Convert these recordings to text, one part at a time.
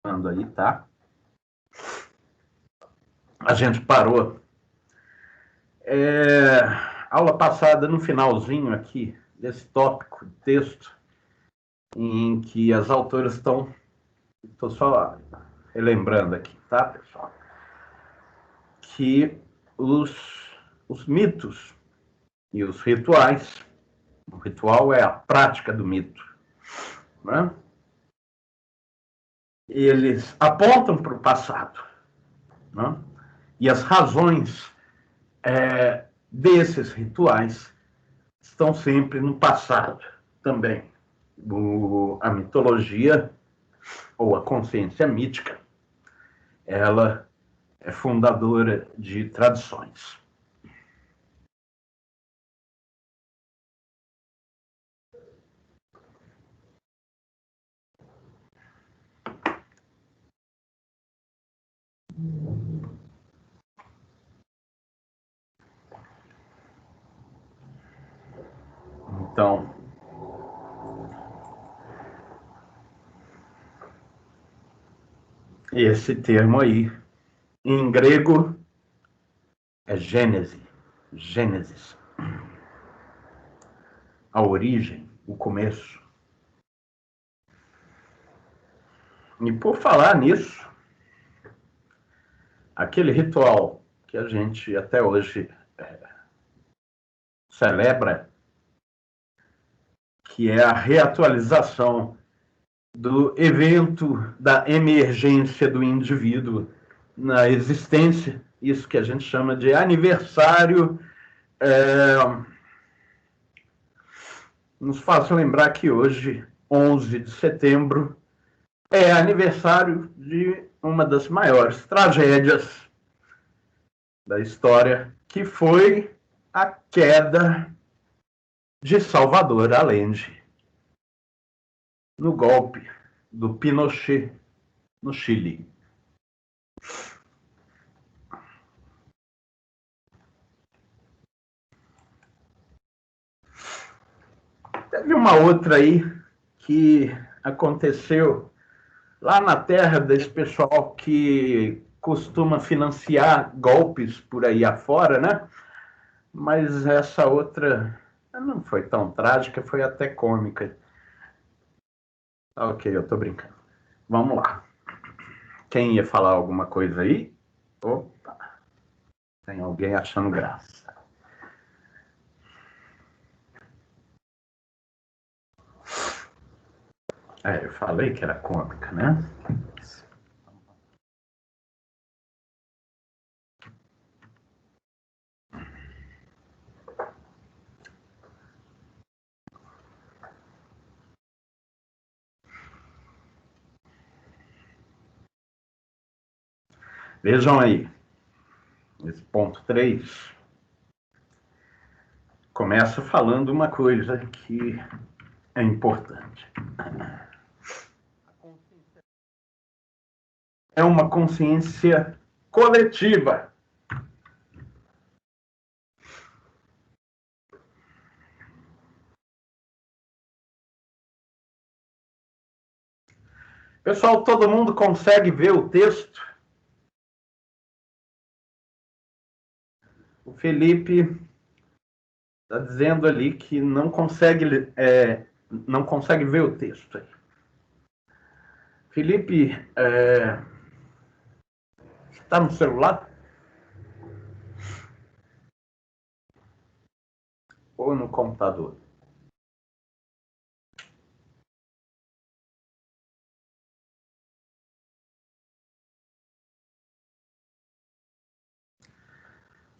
Aí, tá? A gente parou. Aula passada, no finalzinho aqui, desse tópico de texto, em que as autoras estão... Estou só relembrando aqui, tá, pessoal? Que os mitos e os rituais, o ritual é a prática do mito, né? Eles apontam para o passado, né? E as razões desses rituais estão sempre no passado também. A mitologia, ou a consciência mítica, ela é fundadora de tradições. Então, esse termo aí, em grego, é Gênese, Gênesis. A origem, o começo. E por falar nisso, aquele ritual que a gente até hoje celebra, que é a reatualização do evento da emergência do indivíduo na existência, isso que a gente chama de aniversário, nos faz lembrar que hoje, 11 de setembro, é aniversário de uma das maiores tragédias da história, que foi a queda de Salvador Allende no golpe do Pinochet no Chile. Teve uma outra aí que aconteceu lá na terra desse pessoal que costuma financiar golpes por aí afora, né? Mas essa outra não foi tão trágica, foi até cômica. Ok, eu tô brincando. Vamos lá. Quem ia falar alguma coisa aí? Opa, tem alguém achando graça. Eu falei que era cômica, né? Vejam aí, esse ponto 3 começa falando uma coisa que é importante. É uma consciência coletiva. Pessoal, todo mundo consegue ver o texto? O Felipe está dizendo ali que não consegue ver o texto aí. Felipe, está no celular? Ou no computador?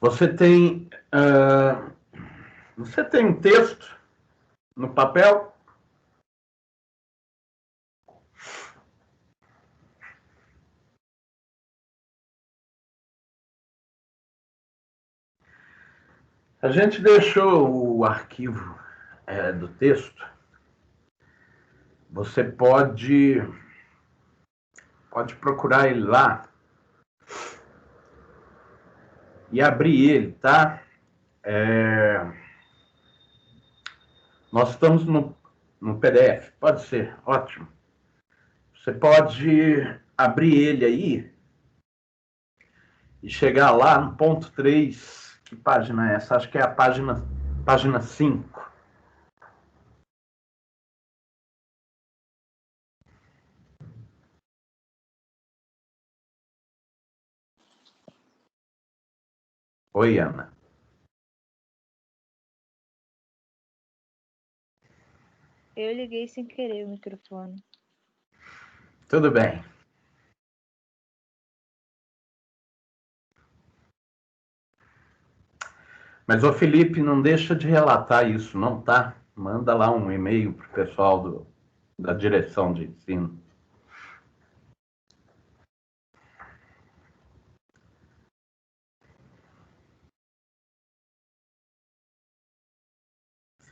Você tem um texto no papel? A gente deixou o arquivo do texto. Você pode procurar ele lá e abrir ele, tá? Nós estamos no PDF, pode ser, ótimo. Você pode abrir ele aí e chegar lá no ponto 3. Que página é essa? Acho que é a página 5. Oi, Ana. Eu liguei sem querer o microfone. Tudo bem. Mas o Felipe não deixa de relatar isso, não tá? Manda lá um e-mail pro pessoal da direção de ensino.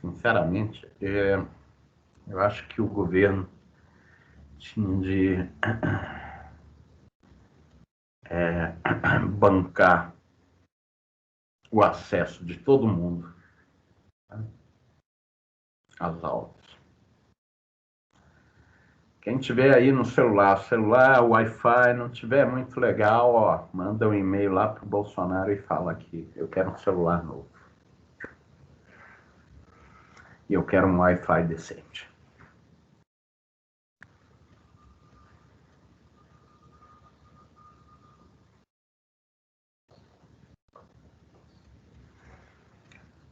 Sinceramente, eu acho que o governo tinha de bancar o acesso de todo mundo, né, às aulas. Quem tiver aí no celular, Wi-Fi, não tiver muito legal, ó, manda um e-mail lá pro Bolsonaro e fala que eu quero um celular novo. E eu quero um Wi-Fi decente.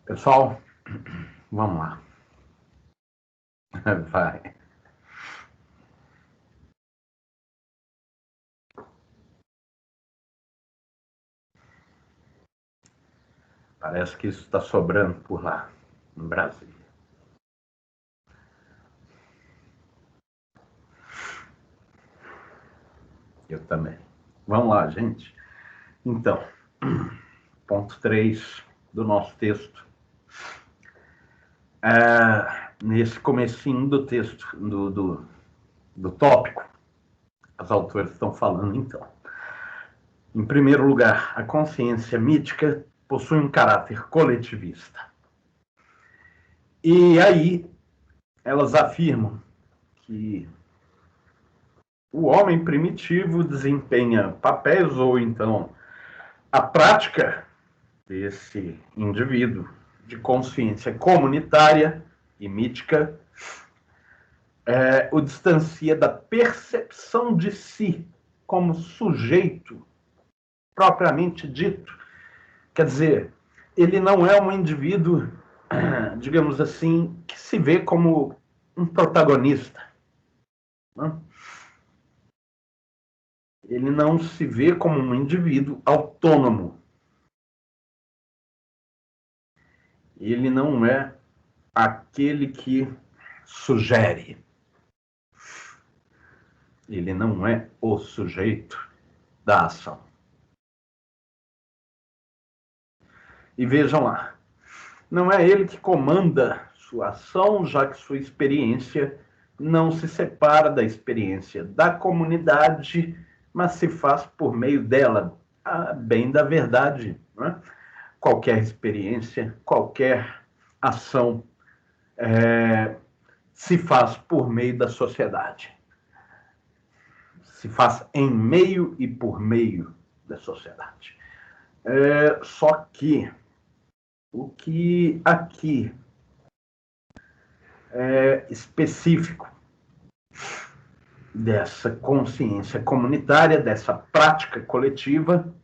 Pessoal, vamos lá. Vai. Parece que isso está sobrando por lá, no Brasil. Eu também. Vamos lá, gente. Então, ponto 3 do nosso texto. Nesse comecinho do texto, do tópico, as autoras estão falando, então. Em primeiro lugar, a consciência mítica possui um caráter coletivista. E aí, elas afirmam que o homem primitivo desempenha papéis, ou então a prática desse indivíduo de consciência comunitária e mítica o distancia da percepção de si como sujeito propriamente dito. Quer dizer, ele não é um indivíduo, digamos assim, que se vê como um protagonista. Né? Ele não se vê como um indivíduo autônomo. Ele não é aquele que sugere. Ele não é o sujeito da ação. E vejam lá, não é ele que comanda sua ação, já que sua experiência não se separa da experiência da comunidade, mas se faz por meio dela, a bem da verdade. Não é? Qualquer experiência, qualquer ação se faz por meio da sociedade. Se faz em meio e por meio da sociedade. Só que o que aqui é específico dessa consciência comunitária, dessa prática coletiva,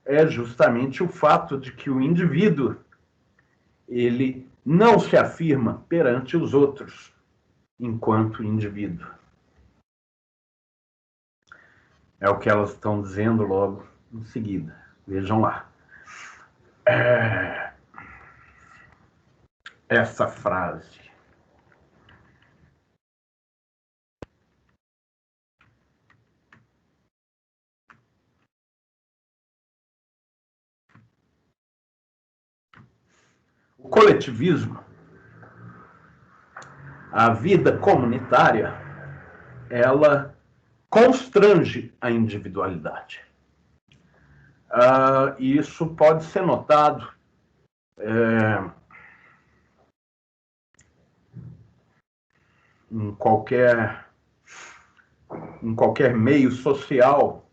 é justamente o fato de que o indivíduo ele não se afirma perante os outros enquanto indivíduo. É o que elas estão dizendo logo em seguida. Vejam lá. Essa frase. O coletivismo, a vida comunitária, ela constrange a individualidade. E isso pode ser notado em qualquer em qualquer meio social,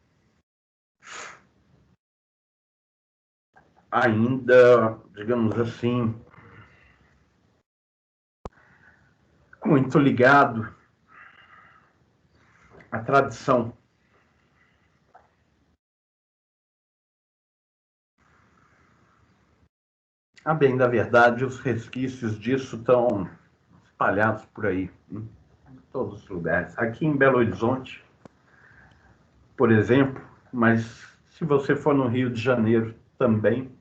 ainda, digamos assim, muito ligado à tradição. A bem da verdade, os resquícios disso estão espalhados por aí, em todos os lugares. Aqui em Belo Horizonte, por exemplo, mas se você for no Rio de Janeiro também,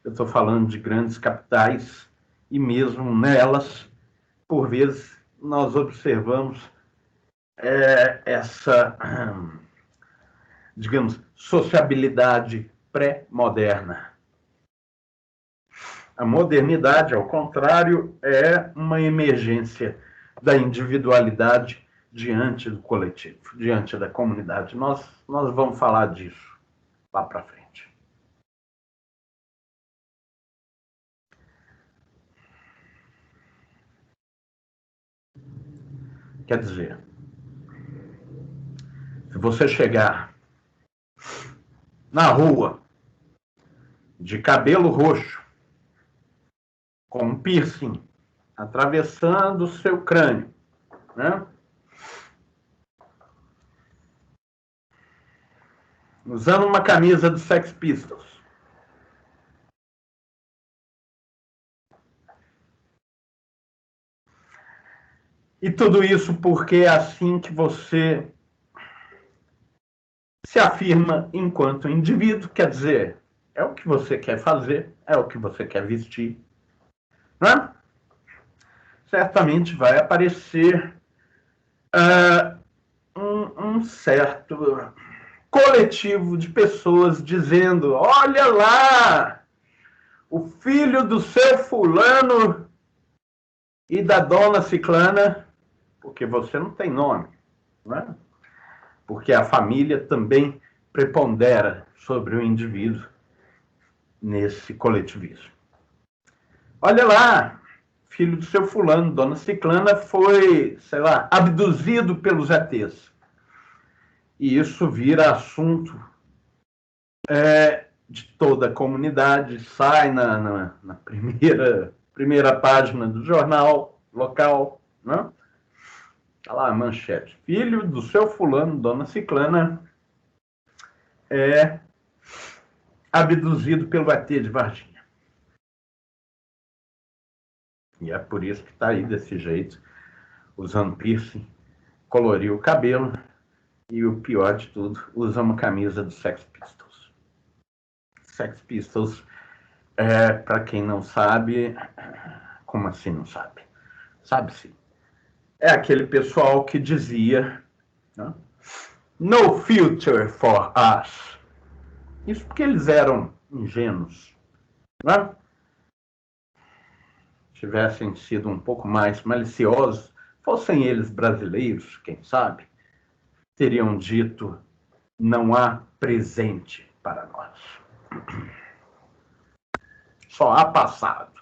eu estou falando de grandes capitais, e mesmo nelas, por vezes, nós observamos essa, digamos, sociabilidade pré-moderna. A modernidade, ao contrário, é uma emergência da individualidade diante do coletivo, diante da comunidade. Nós vamos falar disso lá para frente. Quer dizer, se você chegar na rua de cabelo roxo, com um piercing atravessando o seu crânio, né? Usando uma camisa do Sex Pistols, e tudo isso porque é assim que você se afirma enquanto indivíduo, quer dizer, é o que você quer fazer, é o que você quer vestir, né? Certamente vai aparecer um certo coletivo de pessoas dizendo: olha lá, o filho do seu fulano e da dona ciclana, porque você não tem nome, né? Porque a família também prepondera sobre o indivíduo nesse coletivismo. Olha lá, filho do seu fulano, dona ciclana, foi, sei lá, abduzido pelos ETs. E isso vira assunto de toda a comunidade, sai na primeira página do jornal local, né? Tá lá a manchete: filho do seu fulano, dona ciclana, é abduzido pelo ET de Varginha. E é por isso que está aí desse jeito, usando piercing, coloriu o cabelo e, o pior de tudo, usa uma camisa do Sex Pistols. Sex Pistols, para quem não sabe, como assim não sabe? Sabe sim. É aquele pessoal que dizia, né? No future for us. Isso porque eles eram ingênuos, né? Tivessem sido um pouco mais maliciosos, fossem eles brasileiros, quem sabe, teriam dito: não há presente para nós. Só há passado.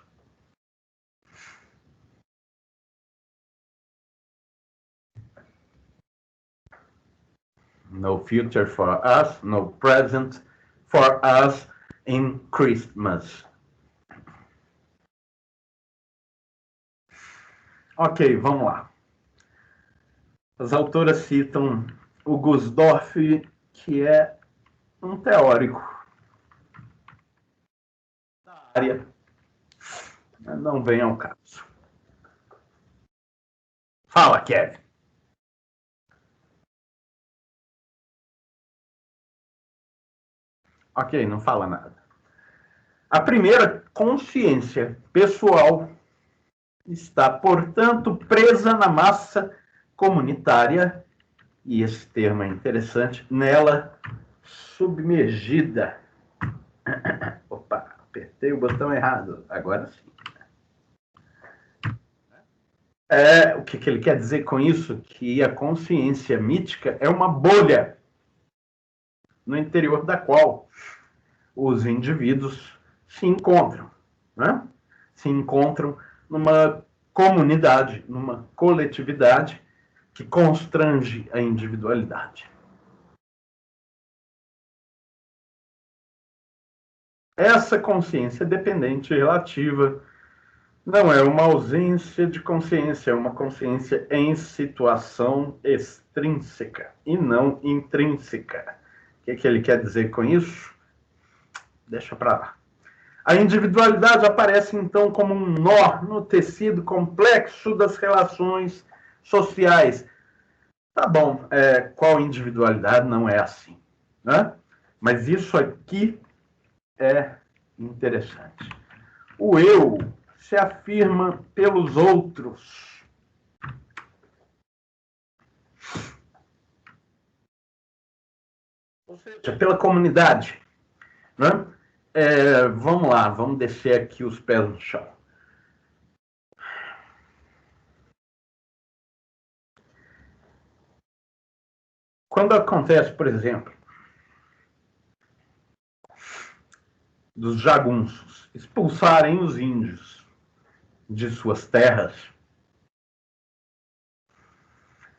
No future for us, no present for us in Christmas. Ok, vamos lá. As autoras citam o Gusdorff, que é um teórico da área. Não vem ao caso. Fala, Kevin. Ok, não fala nada. A primeira consciência pessoal está, portanto, presa na massa comunitária, e esse termo é interessante, nela submergida. Opa, apertei o botão errado, agora sim. O que ele quer dizer com isso? Que a consciência mítica é uma bolha no interior da qual os indivíduos se encontram, né? Se encontram numa comunidade, numa coletividade que constrange a individualidade. Essa consciência dependente e relativa não é uma ausência de consciência, é uma consciência em situação extrínseca e não intrínseca. O que ele quer dizer com isso? Deixa para lá. A individualidade aparece, então, como um nó no tecido complexo das relações sociais. Tá bom, qual individualidade não é assim, né? Mas isso aqui é interessante. O eu se afirma pelos outros. Ou seja, pela comunidade, né? Vamos lá, vamos descer aqui os pés no chão. Quando acontece, por exemplo, dos jagunços expulsarem os índios de suas terras,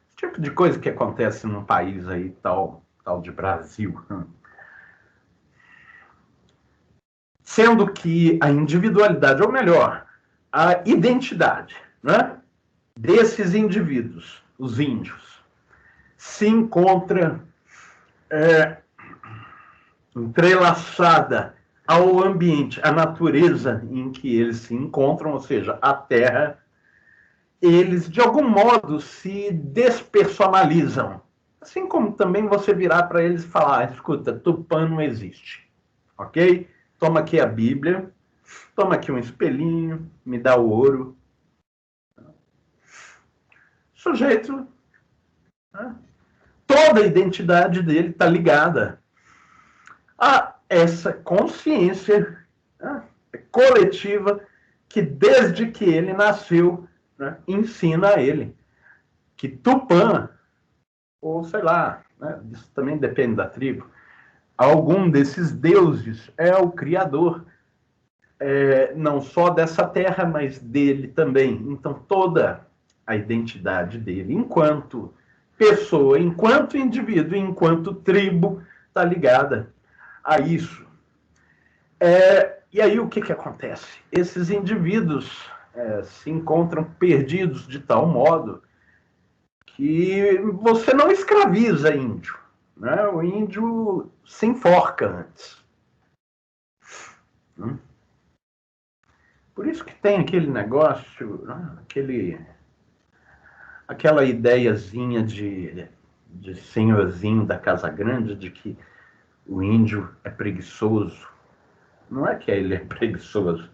esse tipo de coisa que acontece num país aí tal de Brasil, sendo que a individualidade, ou melhor, a identidade, né, desses indivíduos, os índios, se encontra entrelaçada ao ambiente, à natureza em que eles se encontram, ou seja, a terra, eles de algum modo se despersonalizam. Assim como também você virar para eles e falar, escuta, Tupã não existe, ok? Toma aqui a Bíblia, toma aqui um espelhinho, me dá o ouro. O sujeito, né, toda a identidade dele está ligada a essa consciência, né, coletiva que desde que ele nasceu, né, ensina a ele que Tupã, ou sei lá, né, isso também depende da tribo, algum desses deuses é o criador, não só dessa terra, mas dele também. Então toda a identidade dele, enquanto pessoa, enquanto indivíduo, enquanto tribo, está ligada a isso. E aí o que acontece? Esses indivíduos se encontram perdidos de tal modo que você não escraviza índio, né? O índio se enforca antes. Por isso que tem aquele negócio, né? Aquela ideiazinha de senhorzinho da Casa Grande de que o índio é preguiçoso. Não é que ele é preguiçoso,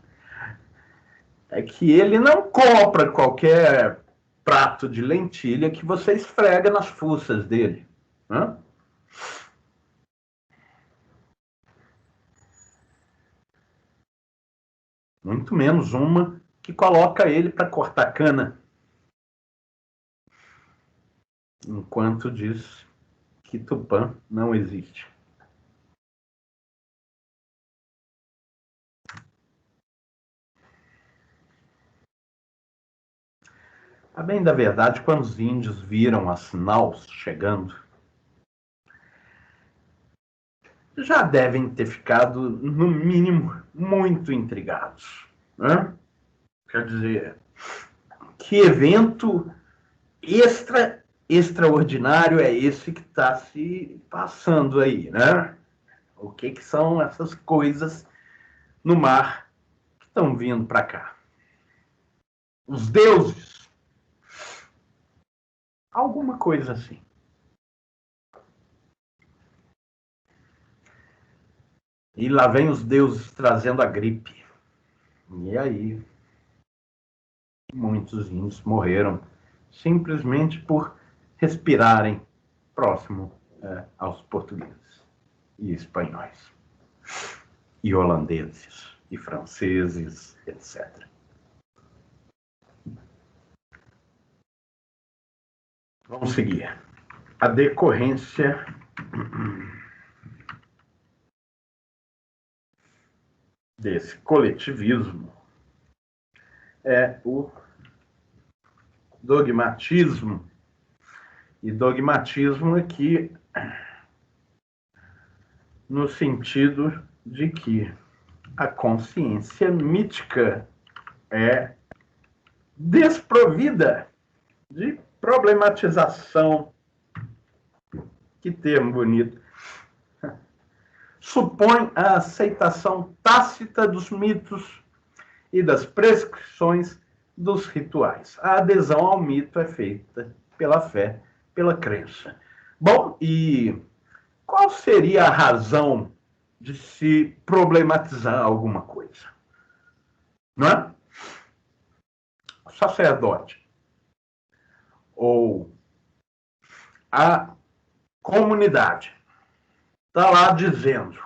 é que ele não compra qualquer prato de lentilha que você esfrega nas fuças dele, né? Muito menos uma que coloca ele para cortar cana, enquanto diz que Tupã não existe. A bem da verdade, quando os índios viram as naus chegando, já devem ter ficado, no mínimo, muito intrigados, né? Quer dizer, que evento extraordinário é esse que está se passando aí, né? O que são essas coisas no mar que estão vindo para cá? Os deuses? Alguma coisa assim. E lá vem os deuses trazendo a gripe. E aí, muitos índios morreram simplesmente por respirarem próximo aos portugueses e espanhóis, e holandeses, e franceses, etc. Vamos seguir. A decorrência desse coletivismo é o dogmatismo E dogmatismo aqui no sentido de que a consciência mítica é desprovida de problematização. Que termo bonito. Supõe a aceitação tácita dos mitos e das prescrições dos rituais. A adesão ao mito é feita pela fé, pela crença. Bom, e qual seria a razão de se problematizar alguma coisa? Não é? O sacerdote ou a comunidade está lá dizendo,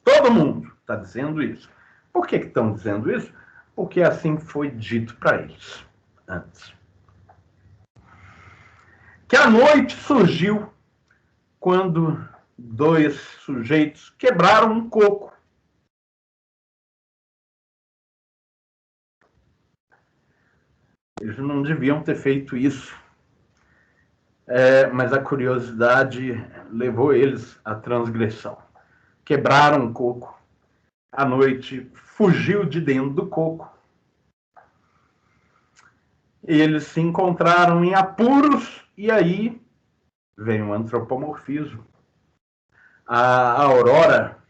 todo mundo está dizendo isso. Por que estão dizendo isso? Porque assim foi dito para eles antes. Que a noite surgiu quando dois sujeitos quebraram um coco. Eles não deviam ter feito isso. Mas a curiosidade levou eles à transgressão. Quebraram um coco. A noite fugiu de dentro do coco. Eles se encontraram em apuros e aí vem o antropomorfismo. A aurora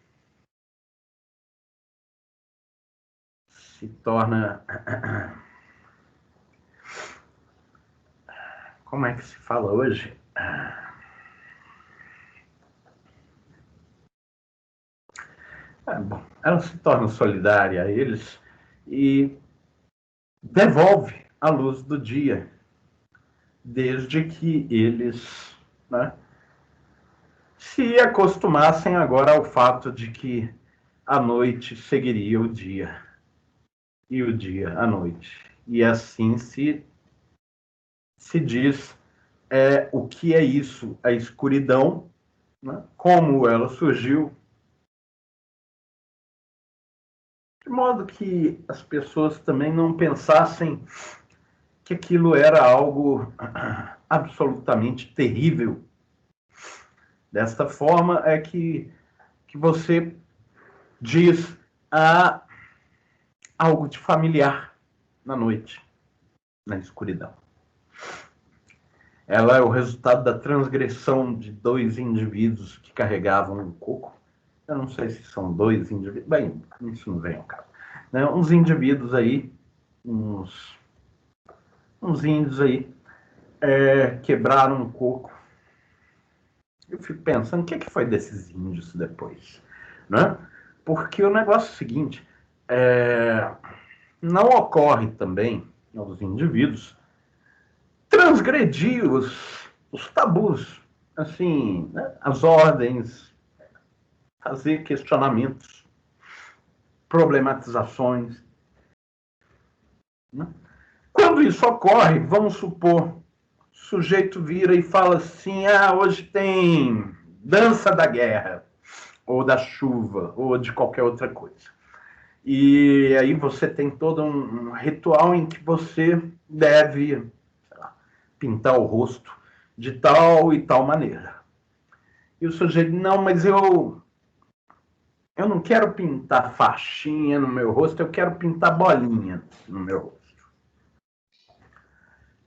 se torna... Como é que se fala hoje? Bom, ela se torna solidária a eles e devolve a luz do dia, desde que eles, né, se acostumassem agora ao fato de que a noite seguiria o dia e o dia a noite. E assim se diz o que é isso, a escuridão, né, como ela surgiu, de modo que as pessoas também não pensassem que aquilo era algo absolutamente terrível. Desta forma é que você diz algo de familiar na noite, na escuridão. Ela é o resultado da transgressão de dois indivíduos que carregavam um coco. Eu não sei se são dois indivíduos. Bem, isso não vem ao caso. Né? Uns indivíduos aí, uns índios aí, quebraram um coco. Eu fico pensando, o que foi desses índios depois? Né? Porque o negócio é o seguinte, não ocorre também aos indivíduos transgredir os tabus, assim, né? As ordens, fazer questionamentos, problematizações. Né? Quando isso ocorre, vamos supor, o sujeito vira e fala assim, hoje tem dança da guerra, ou da chuva, ou de qualquer outra coisa. E aí você tem todo um ritual em que você deve, sei lá, pintar o rosto de tal e tal maneira. E o sujeito, não, mas eu não quero pintar faixinha no meu rosto, eu quero pintar bolinha no meu rosto.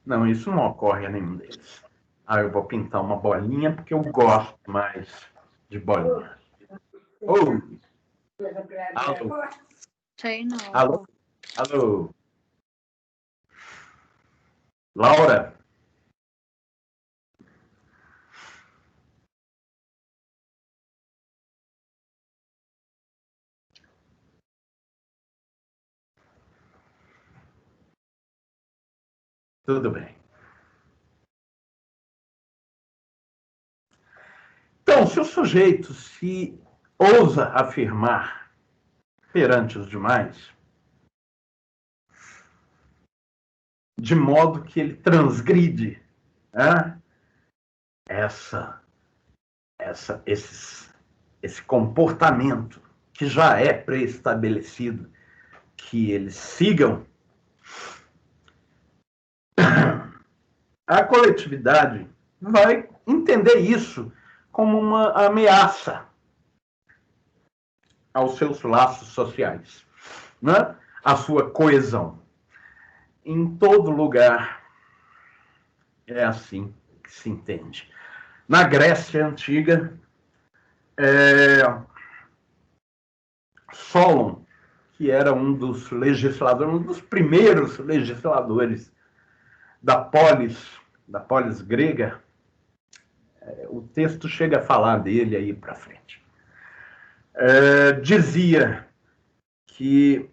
Não, isso não ocorre a nenhum deles. Eu vou pintar uma bolinha porque eu gosto mais de bolinha. Alô? Sei não. Alô? Alô? Laura? Tudo bem. Então, se o sujeito se ousa afirmar perante os demais, de modo que ele transgride, né, esse comportamento que já é pré-estabelecido, que eles sigam, a coletividade vai entender isso como uma ameaça aos seus laços sociais, né? A sua coesão. Em todo lugar é assim que se entende. Na Grécia Antiga, Solon, que era um dos legisladores, um dos primeiros legisladores da polis grega, o texto chega a falar dele aí para frente. Dizia que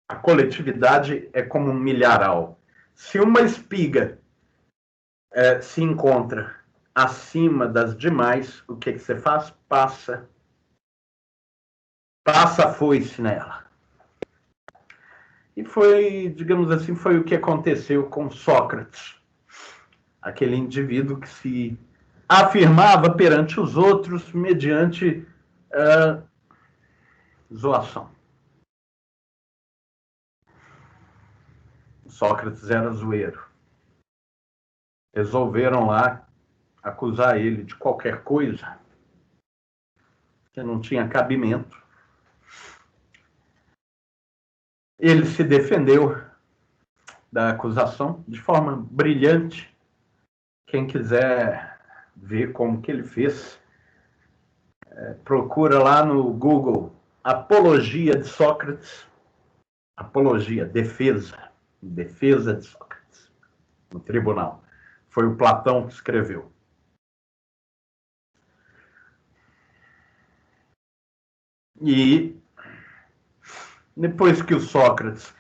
a coletividade é como um milharal. Se uma espiga se encontra acima das demais, o que você faz? Passa a foice nela. E foi, digamos assim, foi o que aconteceu com Sócrates, aquele indivíduo que se afirmava perante os outros mediante zoação. Sócrates era zoeiro. Resolveram lá acusar ele de qualquer coisa que não tinha cabimento. Ele se defendeu da acusação de forma brilhante. Quem quiser ver como que ele fez, procura lá no Google Apologia de Sócrates, apologia, defesa de Sócrates, no tribunal. Foi o Platão que escreveu. E depois que o Sócrates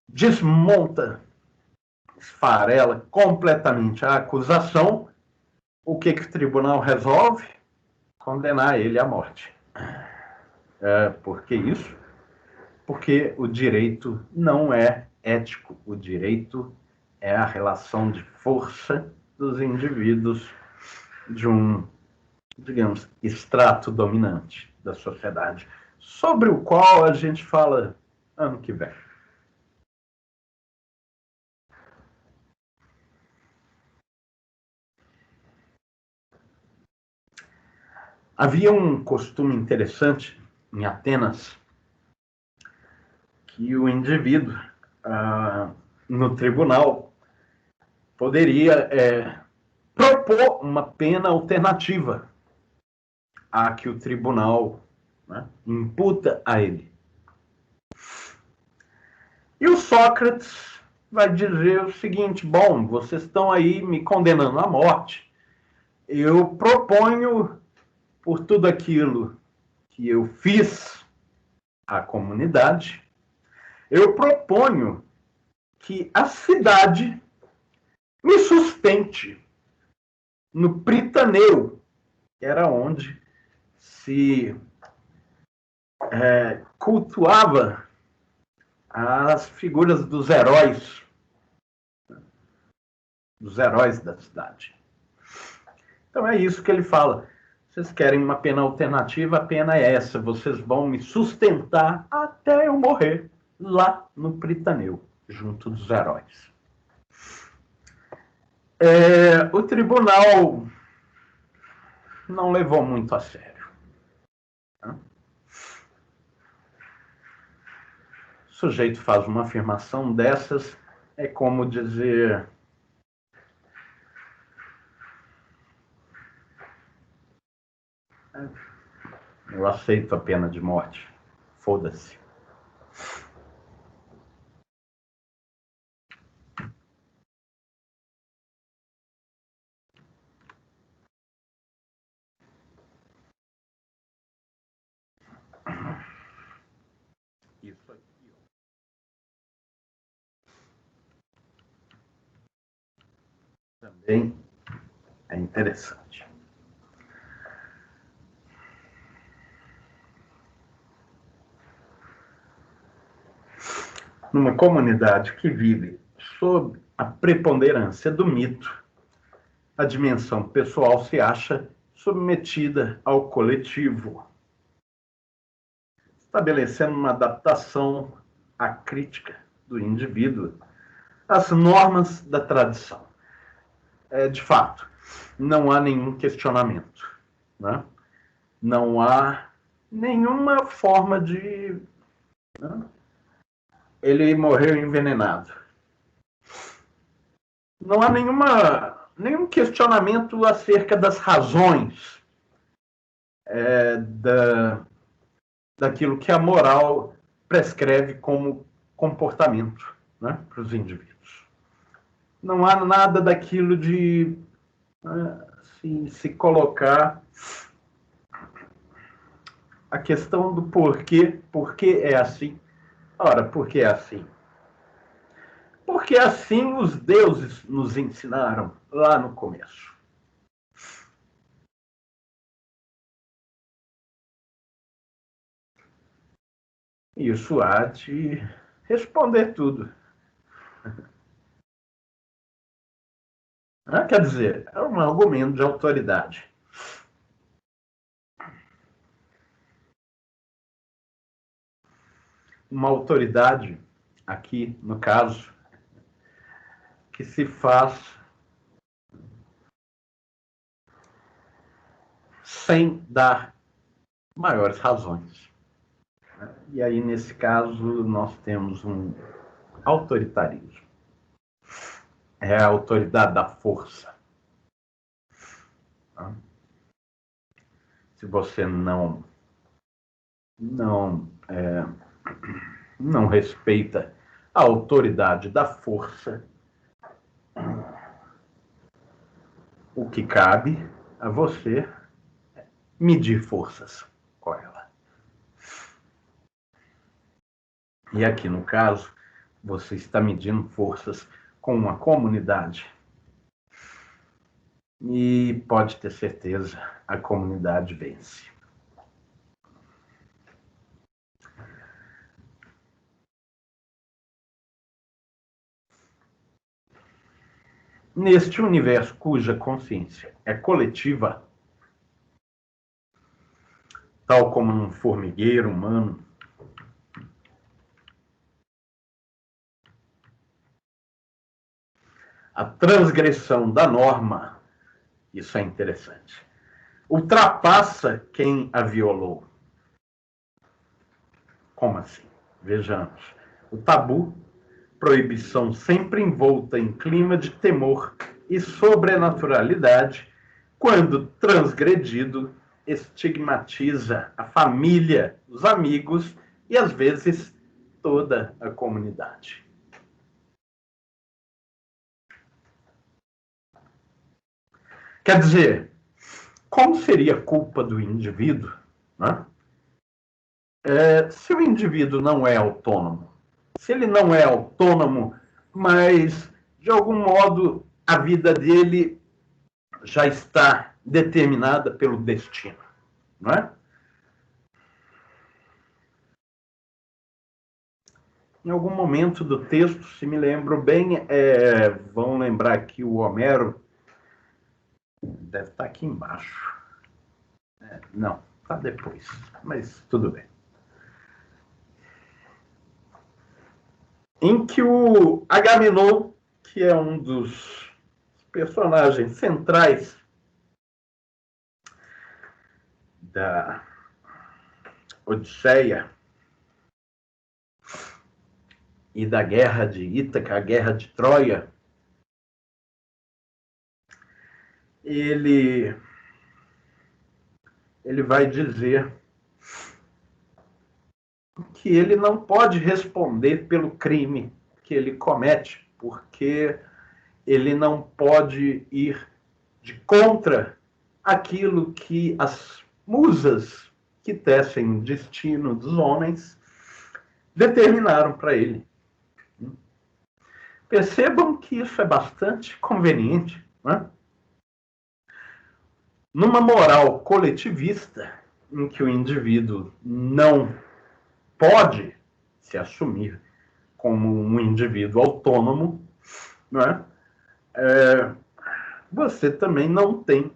desmonta, esfarela completamente a acusação, o que o tribunal resolve? Condenar ele à morte. Por que isso? Porque o direito não é ético. O direito é a relação de força dos indivíduos de um, digamos, extrato dominante da sociedade, sobre o qual a gente fala ano que vem. Havia um costume interessante em Atenas que o indivíduo, no tribunal, poderia propor uma pena alternativa à que o tribunal, né, imputa a ele. E o Sócrates vai dizer o seguinte: bom, vocês estão aí me condenando à morte, eu proponho, por tudo aquilo que eu fiz à comunidade, eu proponho que a cidade me sustente no Pritaneu, que era onde se cultuava as figuras dos heróis da cidade. Então é isso que ele fala. Vocês querem uma pena alternativa, a pena é essa. Vocês vão me sustentar até eu morrer lá no Pritaneu, junto dos heróis. O tribunal não levou muito a sério. O sujeito faz uma afirmação dessas, é como dizer: eu aceito a pena de morte. Foda-se. Isso aqui, também é interessante. Numa comunidade que vive sob a preponderância do mito, a dimensão pessoal se acha submetida ao coletivo, estabelecendo uma adaptação à crítica do indivíduo as normas da tradição. De fato, não há nenhum questionamento, né? Não há nenhuma forma de... né? Ele morreu envenenado. Não há nenhum questionamento acerca das razões daquilo que a moral prescreve como comportamento, né, para os indivíduos. Não há nada daquilo de se colocar a questão do porquê é assim. Ora, por que é assim? Porque assim os deuses nos ensinaram lá no começo. Isso há de responder tudo. Quer dizer, é um argumento de autoridade. Uma autoridade, aqui no caso, que se faz sem dar maiores razões. E aí, nesse caso, nós temos um autoritarismo. É a autoridade da força. Se você não respeita a autoridade da força, o que cabe a você é medir forças com ela. E aqui, no caso, você está medindo forças com uma comunidade. E pode ter certeza, a comunidade vence. Neste universo cuja consciência é coletiva, tal como num formigueiro humano, a transgressão da norma, isso é interessante, ultrapassa quem a violou. Como assim? Vejamos. O tabu, proibição sempre envolta em clima de temor e sobrenaturalidade, quando transgredido, estigmatiza a família, os amigos e, às vezes, toda a comunidade. Quer dizer, como seria culpa do indivíduo, né? Se o indivíduo não é autônomo? Se ele não é autônomo, mas, de algum modo, a vida dele já está determinada pelo destino, não é? Em algum momento do texto, se me lembro bem, vão lembrar que o Homero deve estar aqui embaixo. Não, está depois, mas tudo bem. Em que o Agamenon, que é um dos personagens centrais da Odisseia e da guerra de Ítaca, a guerra de Troia, ele vai dizer que ele não pode responder pelo crime que ele comete, porque ele não pode ir de contra aquilo que as musas que tecem o destino dos homens determinaram para ele. Percebam que isso é bastante conveniente, né? Numa moral coletivista, em que o indivíduo não pode se assumir como um indivíduo autônomo, né? Você também não tem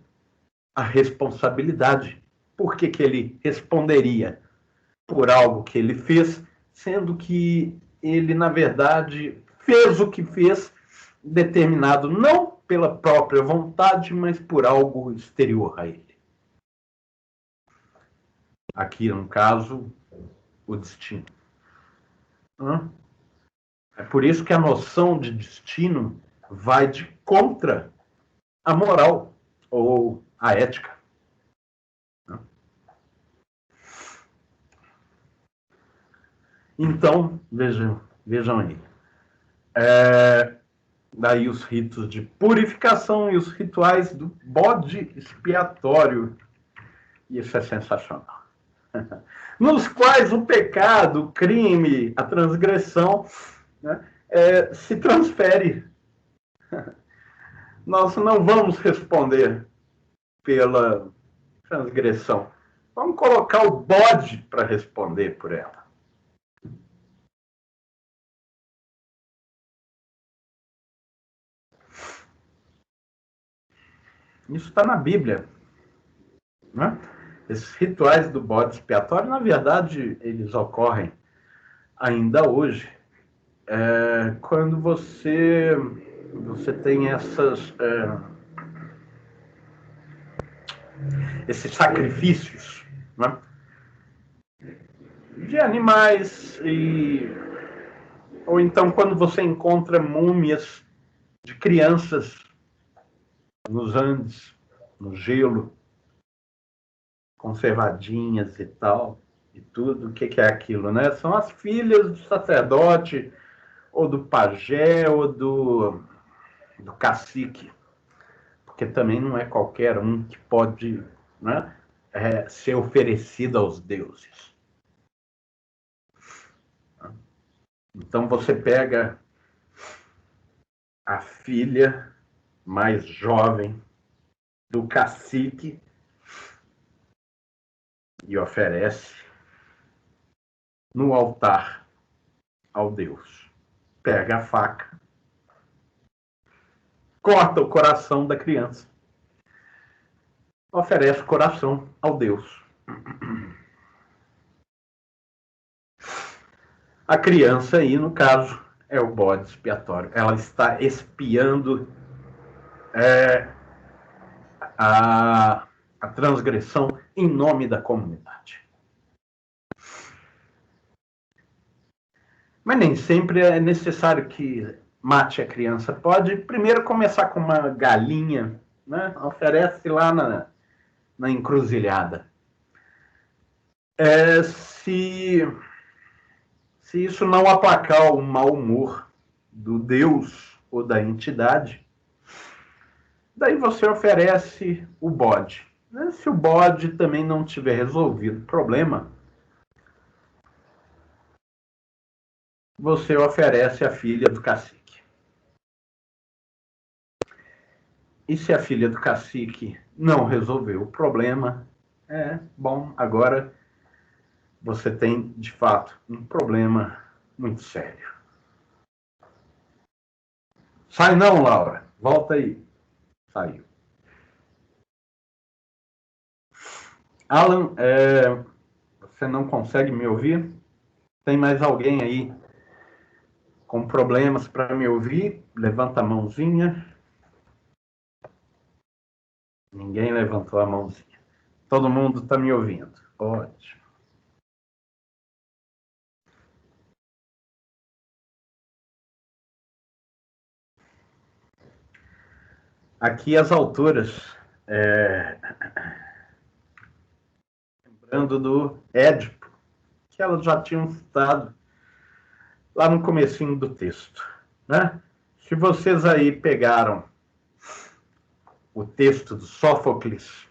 a responsabilidade. Por que ele responderia por algo que ele fez, sendo que ele, na verdade, fez o que fez, determinado não pela própria vontade, mas por algo exterior a ele. Aqui, no caso, o destino. É por isso que a noção de destino vai de contra a moral ou a ética. Então, vejam aí. Daí os ritos de purificação e os rituais do bode expiatório. Isso é sensacional. Nos quais o pecado, o crime, a transgressão, né, se transfere. Nós não vamos responder pela transgressão. Vamos colocar o bode para responder por ela. Isso está na Bíblia. Né? Esses rituais do bode expiatório, na verdade, eles ocorrem ainda hoje, quando você tem esses sacrifícios, né? De animais, ou então quando você encontra múmias de crianças nos Andes, no gelo, conservadinhas e tal, e tudo. O que é aquilo, né? São as filhas do sacerdote, ou do pajé, ou do cacique. Porque também não é qualquer um que pode, né, ser oferecido aos deuses. Então você pega a filha mais jovem do cacique e oferece no altar ao Deus. Pega a faca, corta o coração da criança, oferece o coração ao Deus. A criança aí, no caso, é o bode expiatório. Ela está expiando a transgressão em nome da comunidade. Mas nem sempre é necessário que mate a criança. Pode primeiro começar com uma galinha, né? Oferece lá na encruzilhada. Se isso não aplacar o mau humor do Deus ou da entidade, daí você oferece o bode. Se o bode também não tiver resolvido o problema, você oferece a filha do cacique. E se a filha do cacique não resolveu o problema, bom, agora você tem, de fato, um problema muito sério. Sai não, Laura. Volta aí. Saiu. Alan, você não consegue me ouvir? Tem mais alguém aí com problemas para me ouvir? Levanta a mãozinha. Ninguém levantou a mãozinha. Todo mundo está me ouvindo. Ótimo. Aqui as autoras, lembrando do Édipo, que elas já tinham citado lá no comecinho do texto, né? Se vocês aí pegaram o texto do Sófocles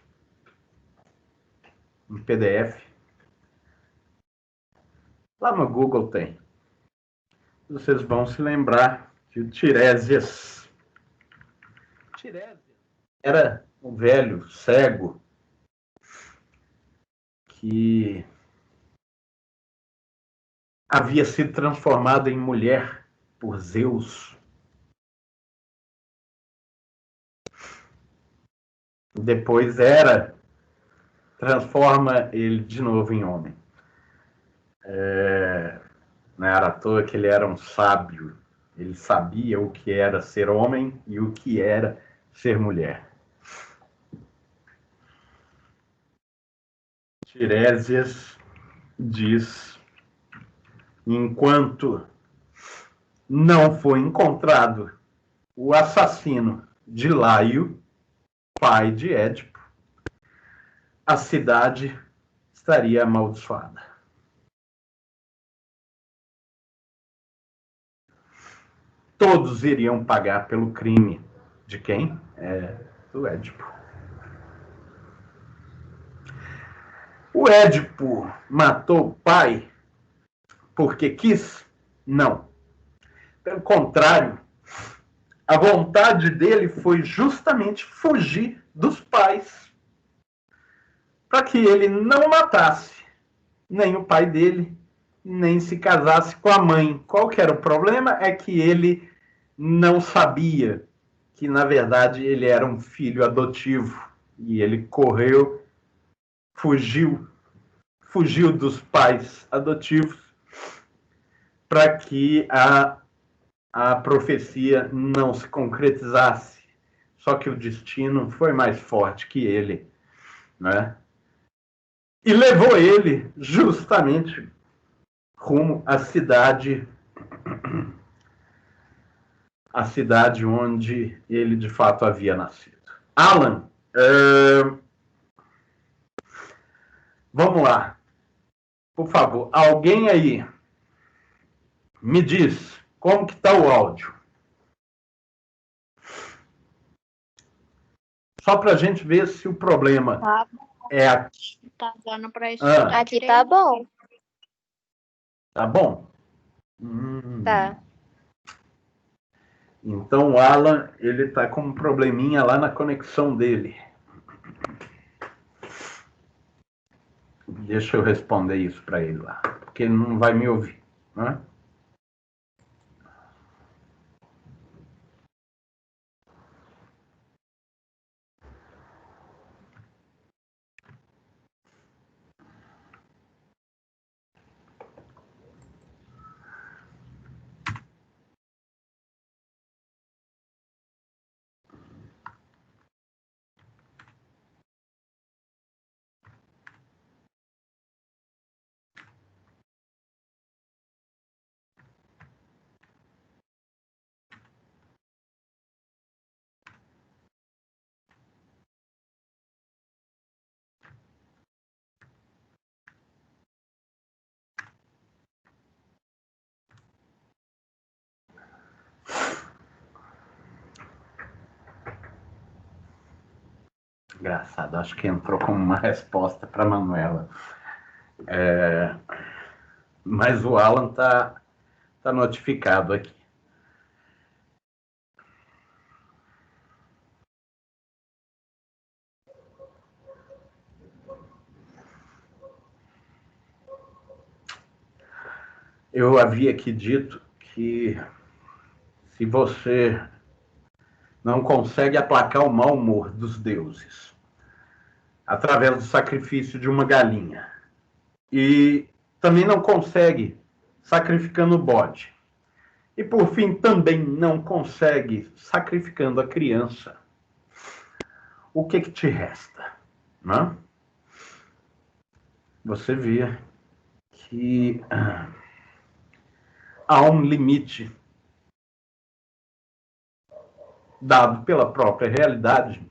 em PDF, lá no Google tem. Vocês vão se lembrar que o Tiresias era um velho cego que havia sido transformado em mulher por Zeus. Depois transforma ele de novo em homem. Não era à toa que ele era um sábio, Ele sabia o que era ser homem e o que era ser mulher. Tiresias diz: enquanto não foi encontrado o assassino de Laio, pai de Édipo, a cidade estaria amaldiçoada. Todos iriam pagar pelo crime de quem? Do Édipo. O Édipo matou o pai porque quis? Não. Pelo contrário, a vontade dele foi justamente fugir dos pais, para que ele não matasse nem o pai dele, nem se casasse com a mãe. Qual que era o problema? É que ele não sabia que, na verdade, ele era um filho adotivo. E ele correu, fugiu dos pais adotivos para que a profecia não se concretizasse. Só que o destino foi mais forte que ele, né? E levou ele justamente rumo à cidade onde ele de fato havia nascido. Alan, vamos lá. Por favor, alguém aí me diz como que está o áudio. Só para a gente ver se o problema é aqui. Tá dando pra escutar. Aqui tá bom. Tá bom? Tá. Então o Alan, ele tá com um probleminha lá na conexão dele. Deixa eu responder isso para ele lá, porque ele não vai me ouvir, né? Engraçado, acho que entrou como uma resposta para Manuela. Mas o Alan tá notificado aqui. Eu havia aqui dito que se você não consegue aplacar o mau humor dos deuses através do sacrifício de uma galinha e também não consegue sacrificando o bode e por fim também não consegue sacrificando a criança, o que te resta, né? Você vê que há um limite dado pela própria realidade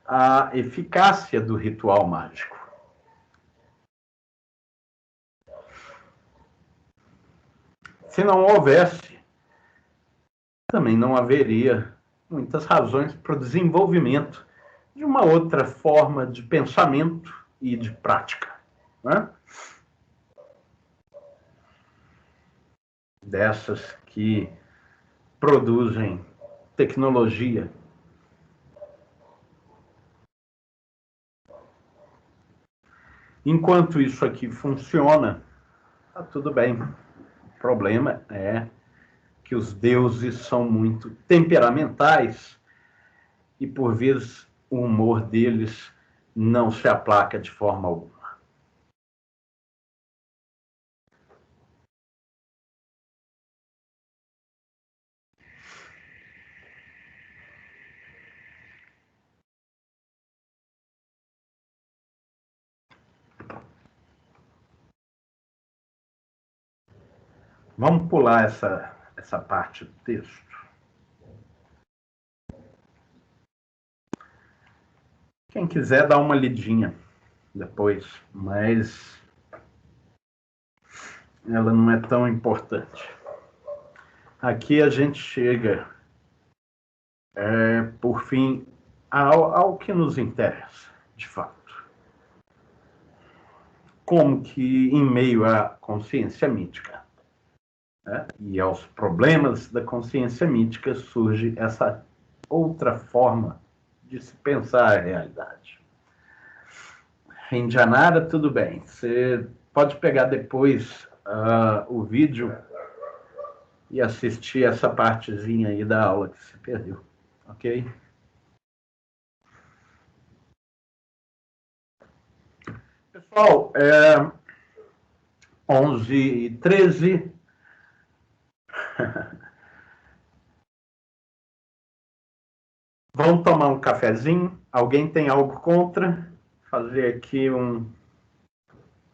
à eficácia do ritual mágico. Se não houvesse, também não haveria muitas razões para o desenvolvimento de uma outra forma de pensamento e de prática, né? Dessas que produzem tecnologia. Enquanto isso aqui funciona, tá tudo bem. O problema é que os deuses são muito temperamentais e, por vezes, o humor deles não se aplaca de forma alguma. Vamos pular essa parte do texto. Quem quiser dar uma lidinha depois, mas ela não é tão importante. Aqui a gente chega, por fim, ao que nos interessa, de fato. Como que, em meio à consciência mítica, né, e aos problemas da consciência mítica, surge essa outra forma de se pensar a realidade. Em Janara, tudo bem. Você pode pegar depois o vídeo e assistir essa partezinha aí da aula que você perdeu, ok? Pessoal, 11h13. Vamos tomar um cafezinho? Alguém tem algo contra? Fazer aqui um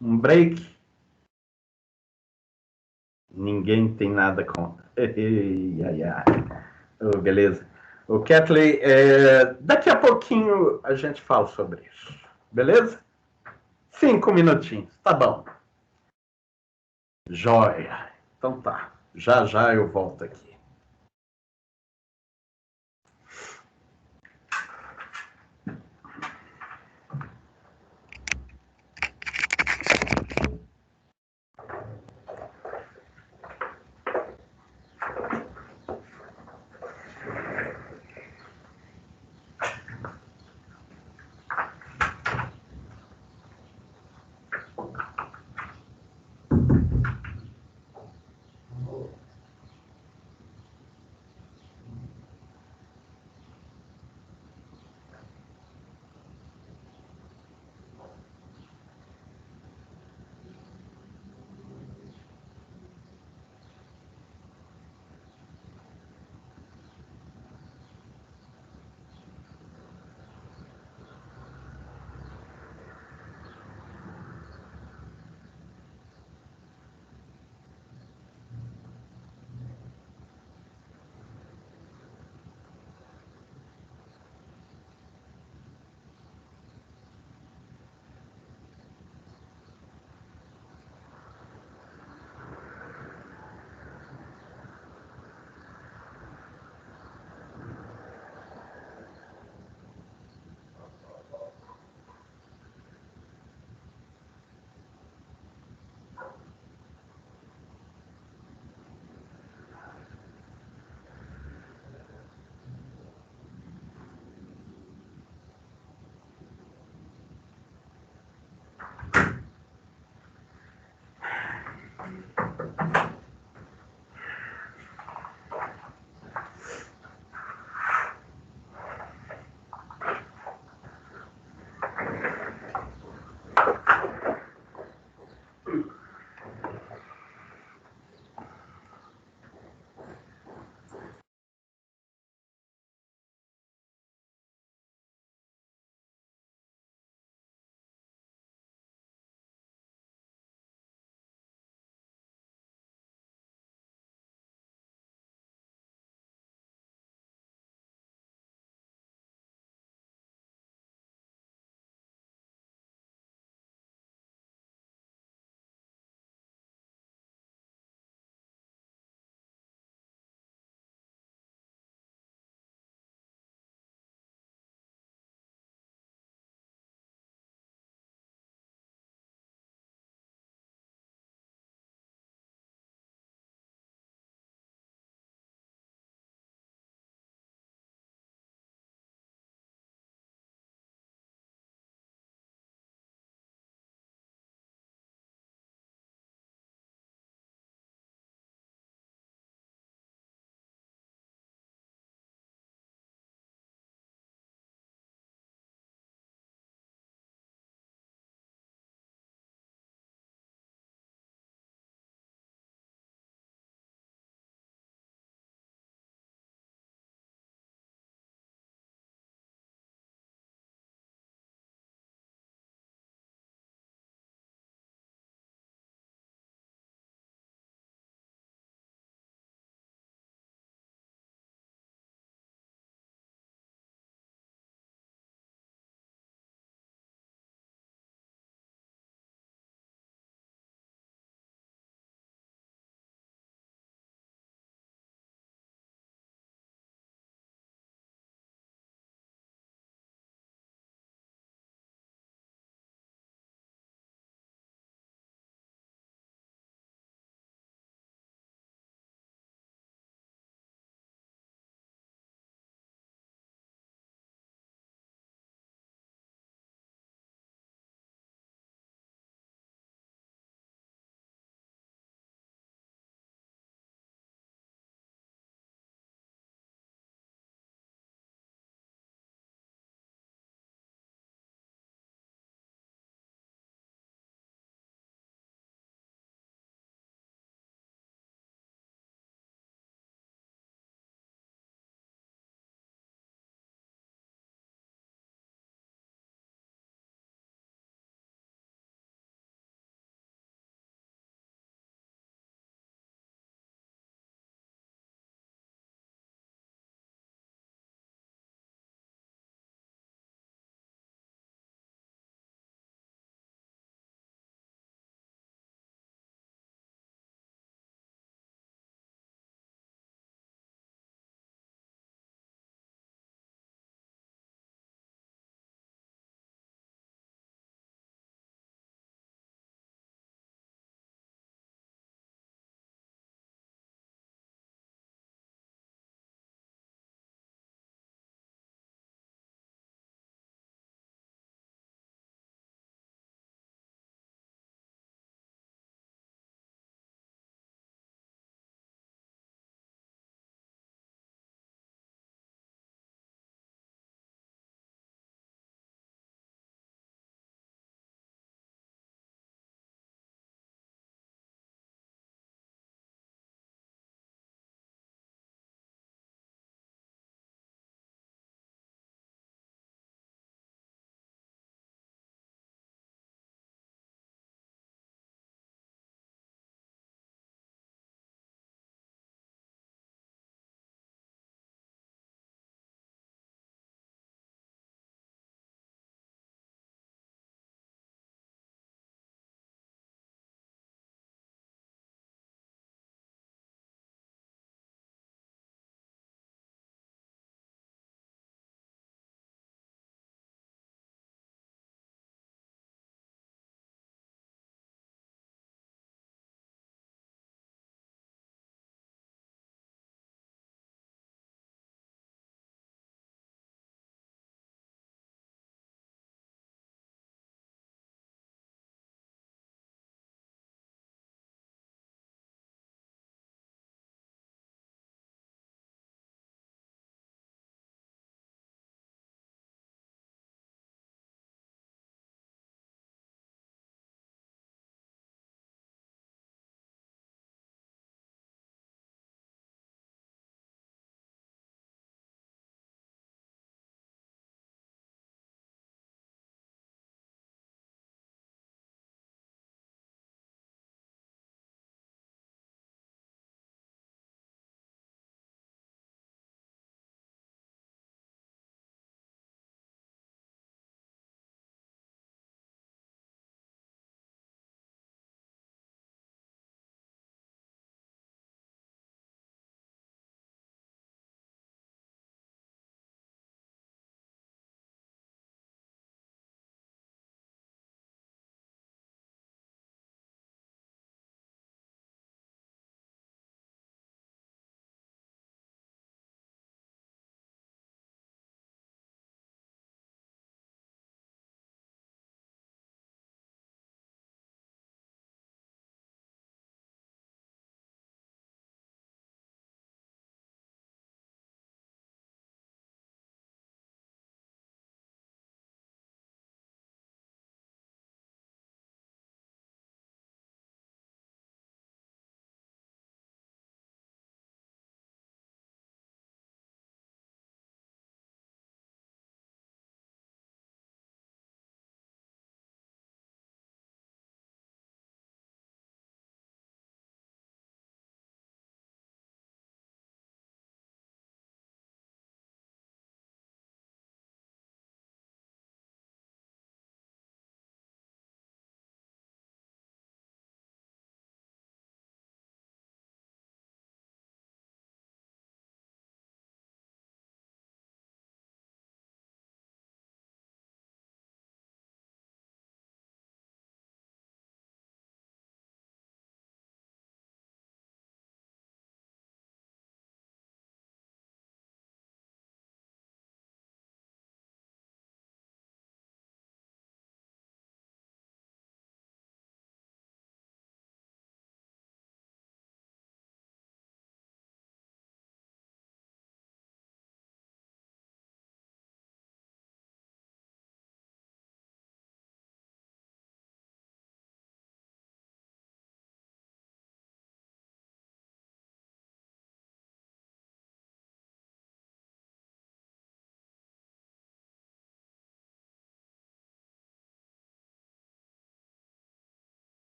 break? Ninguém tem nada contra. Oh, beleza. O Kathleen, daqui a pouquinho a gente fala sobre isso. Beleza? 5 minutinhos, tá bom. Joia. Então tá. Já já eu volto aqui.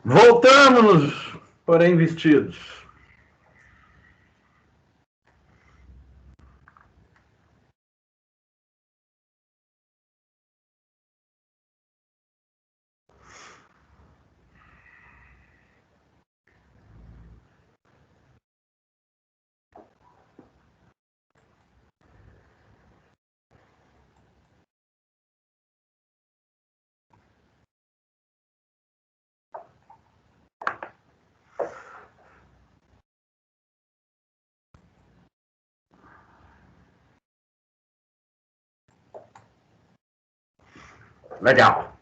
Voltamos, porém vestidos. Legal.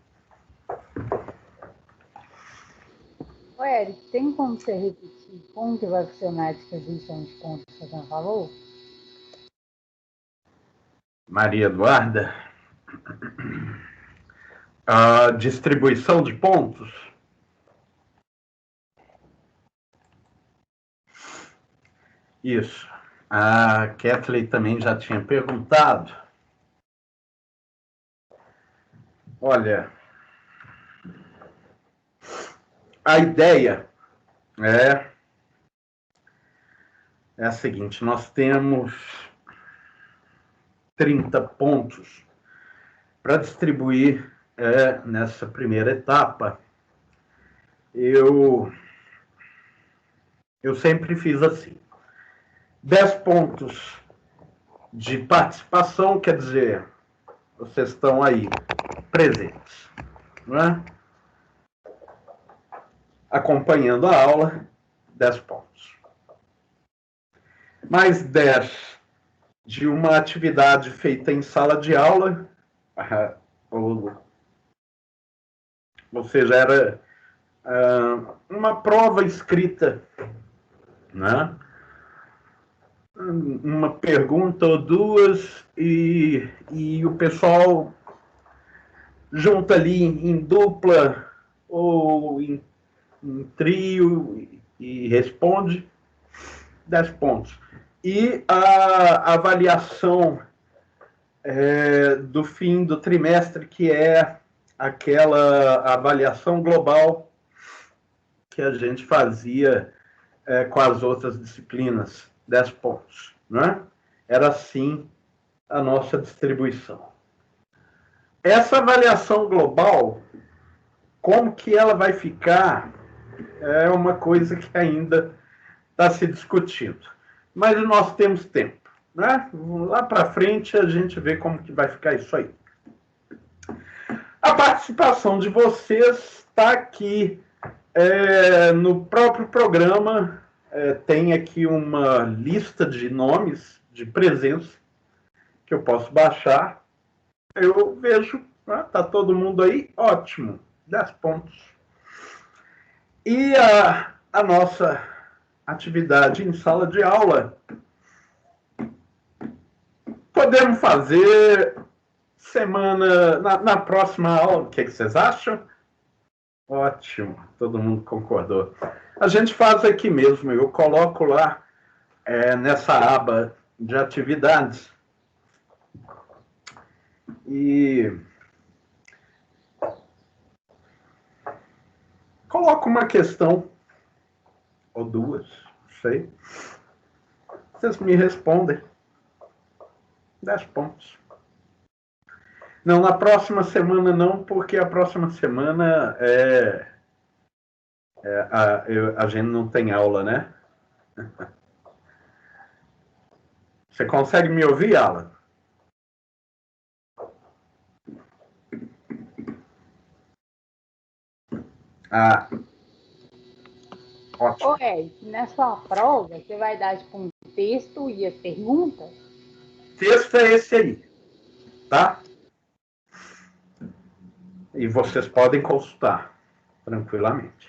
Ô, Eric, tem como você repetir como que vai funcionar a distribuição de pontos que você falou? Maria Eduarda. A distribuição de pontos. Isso. A Kathleen também já tinha perguntado. Olha, a ideia é a seguinte: nós temos 30 pontos para distribuir nessa primeira etapa. Eu sempre fiz assim: 10 pontos de participação, quer dizer, vocês estão aí presentes, não é? Acompanhando a aula, 10 pontos. Mais 10 de uma atividade feita em sala de aula, ou seja, era uma prova escrita, né? Uma pergunta ou duas, e o pessoal junta ali em dupla ou em trio e responde 10 pontos. E a avaliação do fim do trimestre, que é aquela avaliação global que a gente fazia com as outras disciplinas, 10 pontos, né? Era assim a nossa distribuição. Essa avaliação global, como que ela vai ficar, é uma coisa que ainda está se discutindo. Mas nós temos tempo, né? Lá para frente a gente vê como que vai ficar isso aí. A participação de vocês está aqui no próprio programa. Tem aqui uma lista de nomes de presença que eu posso baixar. Eu vejo, tá todo mundo aí, ótimo, 10 pontos. E a nossa atividade em sala de aula, podemos fazer semana, na próxima aula, o que vocês acham? Ótimo, todo mundo concordou. A gente faz aqui mesmo, eu coloco lá nessa aba de atividades e coloco uma questão ou duas, não sei. Vocês me respondem. 10 pontos. Não, na próxima semana não, porque a próxima semana a gente não tem aula, né? Você consegue me ouvir, Alan? Ótimo. Ô, Eric, na sua prova, você vai dar tipo um texto e as perguntas? Texto é esse aí, tá? E vocês podem consultar tranquilamente.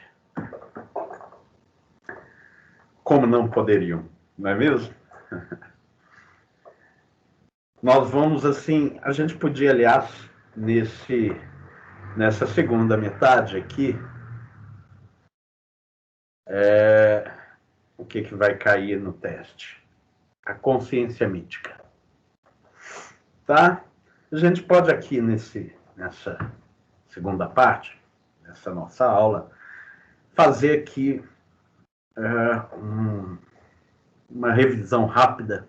Como não poderiam, não é mesmo? Nós vamos assim, a gente podia, aliás, nessa segunda metade aqui, o que vai cair no teste? A consciência mítica. Tá? A gente pode aqui nessa segunda parte, nessa nossa aula, fazer aqui uma revisão rápida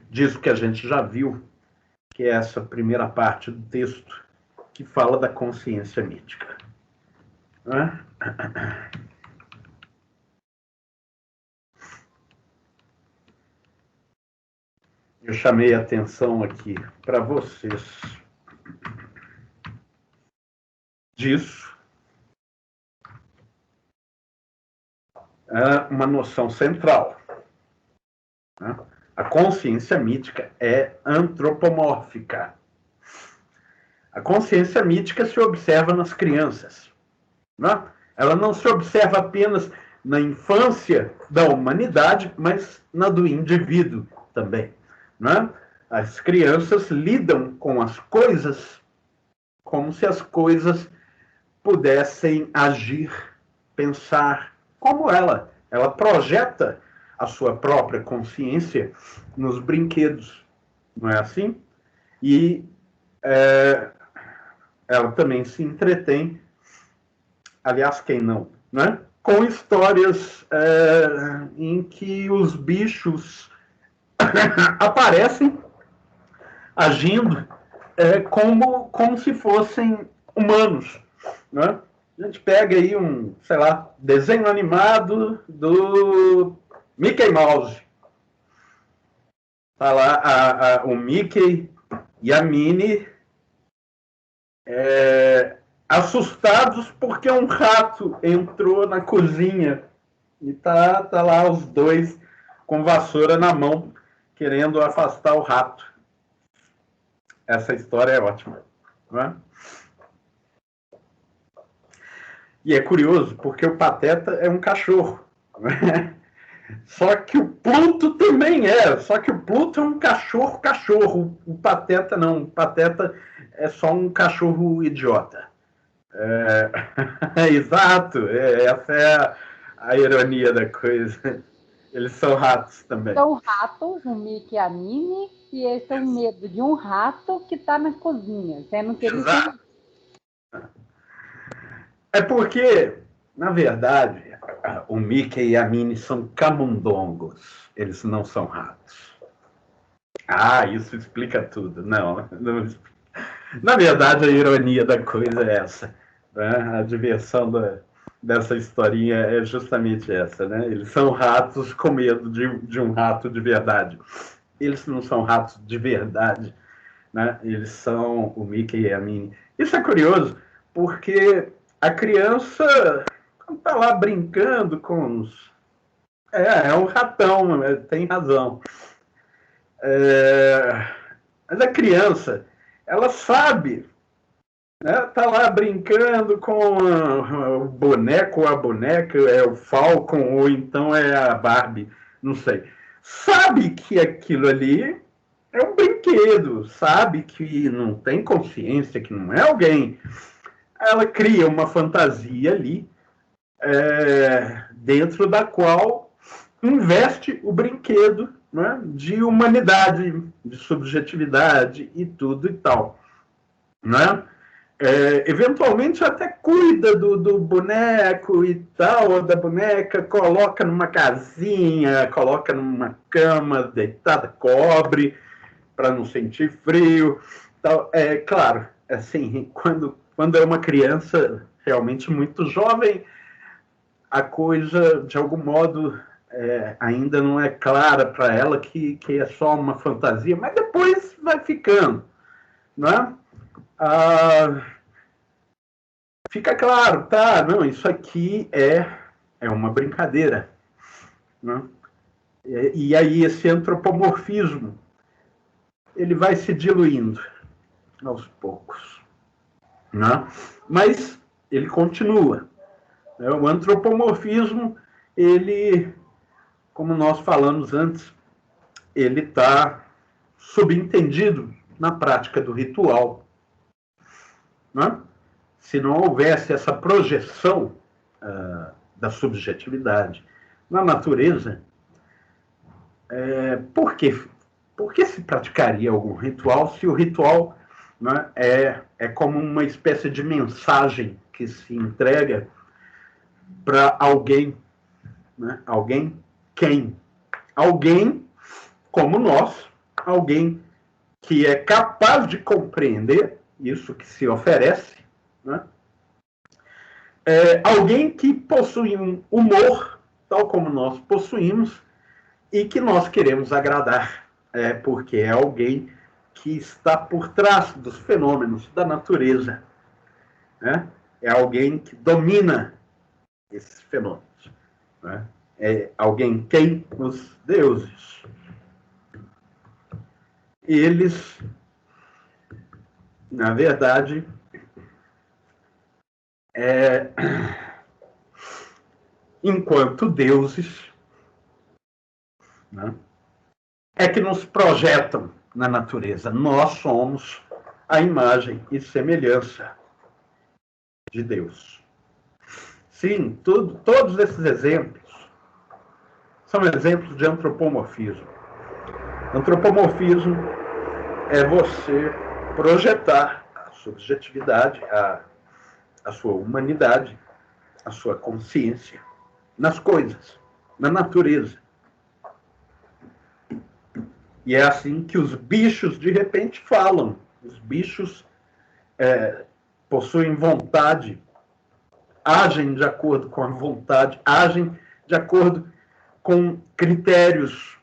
disso que a gente já viu, que é essa primeira parte do texto que fala da consciência mítica. Né? Eu chamei a atenção aqui para vocês disso. É uma noção central. Né? A consciência mítica é antropomórfica. A consciência mítica se observa nas crianças. Né? Ela não se observa apenas na infância da humanidade, mas na do indivíduo também. Né? As crianças lidam com as coisas como se as coisas pudessem agir, pensar como ela. Ela projeta a sua própria consciência nos brinquedos, não é assim? E ela também se entretém, aliás, quem não, né? Com histórias em que os bichos aparecem agindo como se fossem humanos, né? A gente pega aí sei lá, desenho animado do Mickey Mouse. Tá lá o Mickey e a Minnie assustados porque um rato entrou na cozinha e tá lá os dois com vassoura na mão, querendo afastar o rato. Essa história é ótima, não é? E é curioso, porque o Pateta é um cachorro. Né? Só que o Pluto também só que o Pluto é um cachorro. O Pateta não. O Pateta é só um cachorro idiota. Exato. Essa é a ironia da coisa. Eles são ratos também. São ratos, o Mickey e a Minnie, e eles têm medo de um rato que está na cozinha, sendo que eles têm... É porque, na verdade, o Mickey e a Minnie são camundongos. Eles não são ratos. Isso explica tudo. Não. Na verdade, a ironia da coisa é essa. Né? A diversão dessa historinha é justamente essa. Né? Eles são ratos com medo de um rato de verdade. Eles não são ratos de verdade. Né? Eles são o Mickey e a Minnie. Isso é curioso, porque a criança está lá brincando com os... É um ratão, tem razão. Mas a criança, ela sabe, né? Tá lá brincando com o boneco ou a boneca, é o Falcon, ou então é a Barbie, não sei. Sabe que aquilo ali é um brinquedo, sabe que não tem consciência, que não é alguém. Ela cria uma fantasia ali, dentro da qual investe o brinquedo, né, de humanidade, de subjetividade e tudo e tal. Né? Eventualmente até cuida do boneco e tal, ou da boneca, coloca numa casinha, coloca numa cama deitada, cobre, para não sentir frio. Tal. Claro, assim, quando é uma criança realmente muito jovem, a coisa, de algum modo, ainda não é clara para ela que é só uma fantasia, mas depois vai ficando. Né? Fica claro, tá? Não, isso aqui é uma brincadeira. Né? E aí esse antropomorfismo, ele vai se diluindo aos poucos. Né? Mas ele continua. O antropomorfismo, ele, como nós falamos antes, ele está subentendido na prática do ritual. Né? Se não houvesse essa projeção da subjetividade na natureza, por que se praticaria algum ritual se o ritual, né, é como uma espécie de mensagem que se entrega para alguém, né? Alguém quem? Alguém como nós, alguém que é capaz de compreender isso que se oferece, né? Alguém que possui um humor, tal como nós possuímos, e que nós queremos agradar, porque é alguém que está por trás dos fenômenos da natureza, né? É alguém que domina esses fenômenos, né? É alguém quem os deuses, eles, na verdade, enquanto deuses, né, é que nos projetam na natureza. Nós somos a imagem e semelhança de Deus. Sim, todos esses exemplos são exemplos de antropomorfismo. Antropomorfismo é você projetar a subjetividade, a sua humanidade, a sua consciência nas coisas, na natureza. E é assim que os bichos, de repente, falam. Os bichos possuem vontade, agem de acordo com a vontade, agem de acordo com critérios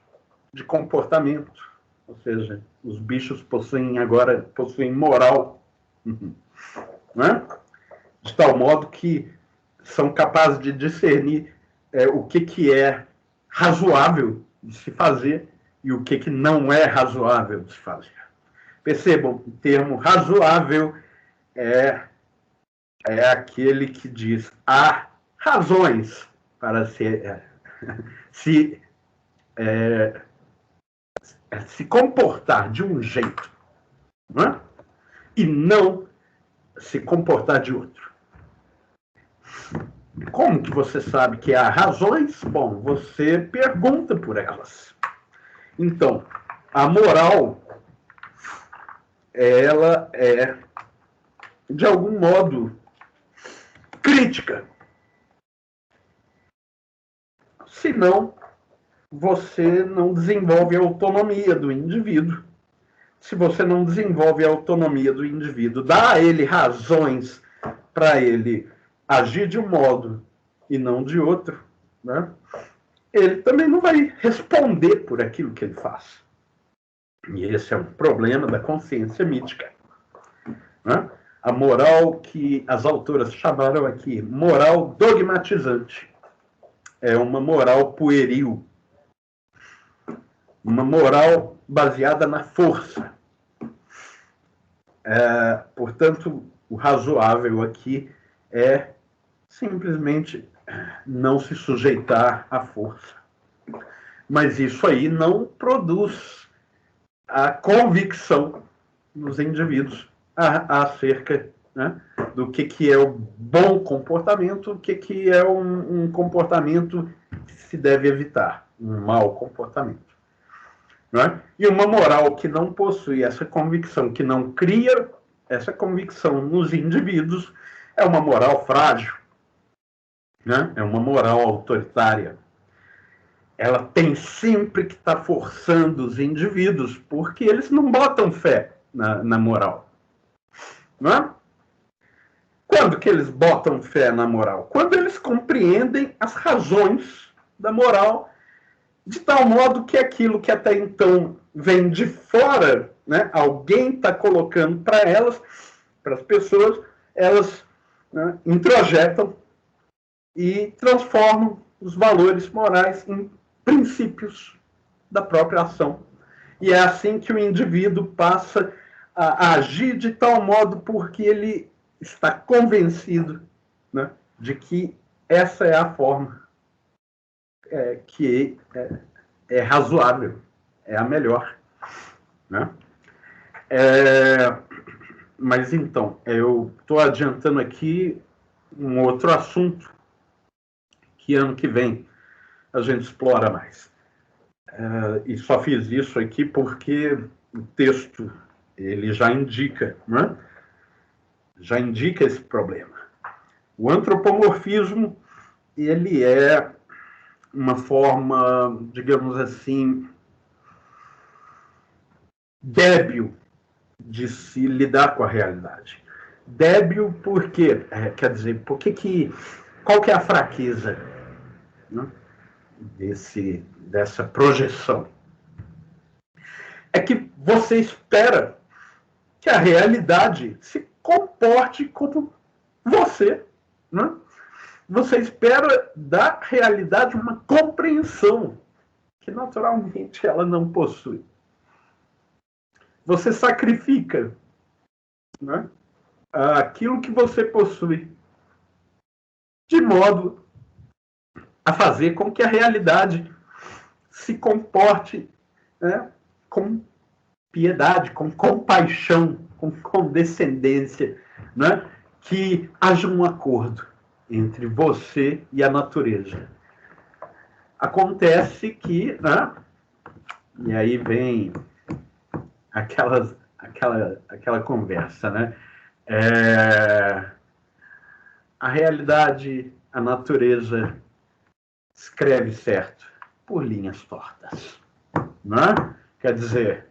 de comportamento. Ou seja, os bichos possuem moral. Né? De tal modo que são capazes de discernir o que é razoável de se fazer e o que não é razoável de se fazer. Percebam, o termo razoável é aquele que diz há razões para se comportar de um jeito, né? E não se comportar de outro. Como que você sabe que há razões? Bom, você pergunta por elas. Então, a moral, ela é, de algum modo, crítica. Senão, você não desenvolve a autonomia do indivíduo. Se você não desenvolve a autonomia do indivíduo, dá a ele razões para ele agir de um modo e não de outro, né? Ele também não vai responder por aquilo que ele faz. E esse é um problema da consciência mítica, né? A moral que as autoras chamaram aqui moral dogmatizante é uma moral pueril, uma moral baseada na força. Portanto, o razoável aqui é simplesmente não se sujeitar à força. Mas isso aí não produz a convicção nos indivíduos acerca, né, do que é o bom comportamento, o que é um comportamento que se deve evitar, um mau comportamento. Né? E uma moral que não possui essa convicção, que não cria essa convicção nos indivíduos, é uma moral frágil, né? É uma moral autoritária. Ela tem sempre que estar forçando os indivíduos, porque eles não botam fé na moral. Não é? Quando que eles botam fé na moral? Quando eles compreendem as razões da moral, de tal modo que aquilo que até então vem de fora, né, alguém está colocando para elas, para as pessoas, elas, né, introjetam e transformam os valores morais em princípios da própria ação. E é assim que o indivíduo passa a agir de tal modo porque ele está convencido, né, de que essa é a forma que é razoável, é a melhor. Né? Mas então, eu estou adiantando aqui um outro assunto que ano que vem a gente explora mais. E só fiz isso aqui porque o texto ele já indica, né? Já indica esse problema. O antropomorfismo ele é uma forma, digamos assim, débil de se lidar com a realidade. Débil porque, quer dizer, qual que é a fraqueza, né, dessa projeção? É que você espera que a realidade se comporte como você, né? Você espera da realidade uma compreensão que naturalmente ela não possui. Você sacrifica, né, aquilo que você possui de modo a fazer com que a realidade se comporte, né, com piedade, com compaixão, com condescendência, né, que haja um acordo entre você e a natureza. Acontece que, né, e aí vem aquela conversa, né? A realidade, a natureza escreve certo por linhas tortas, né? Quer dizer,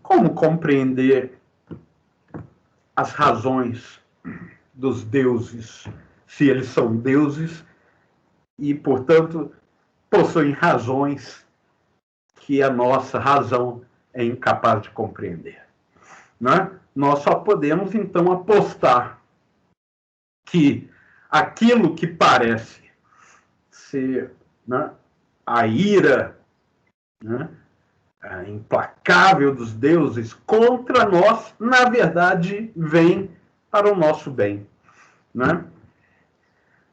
como compreender as razões dos deuses, se eles são deuses e, portanto, possuem razões que a nossa razão é incapaz de compreender, né? Nós só podemos, então, apostar que aquilo que parece ser, né, a ira, né, a implacável dos deuses contra nós, na verdade, vem para o nosso bem, né?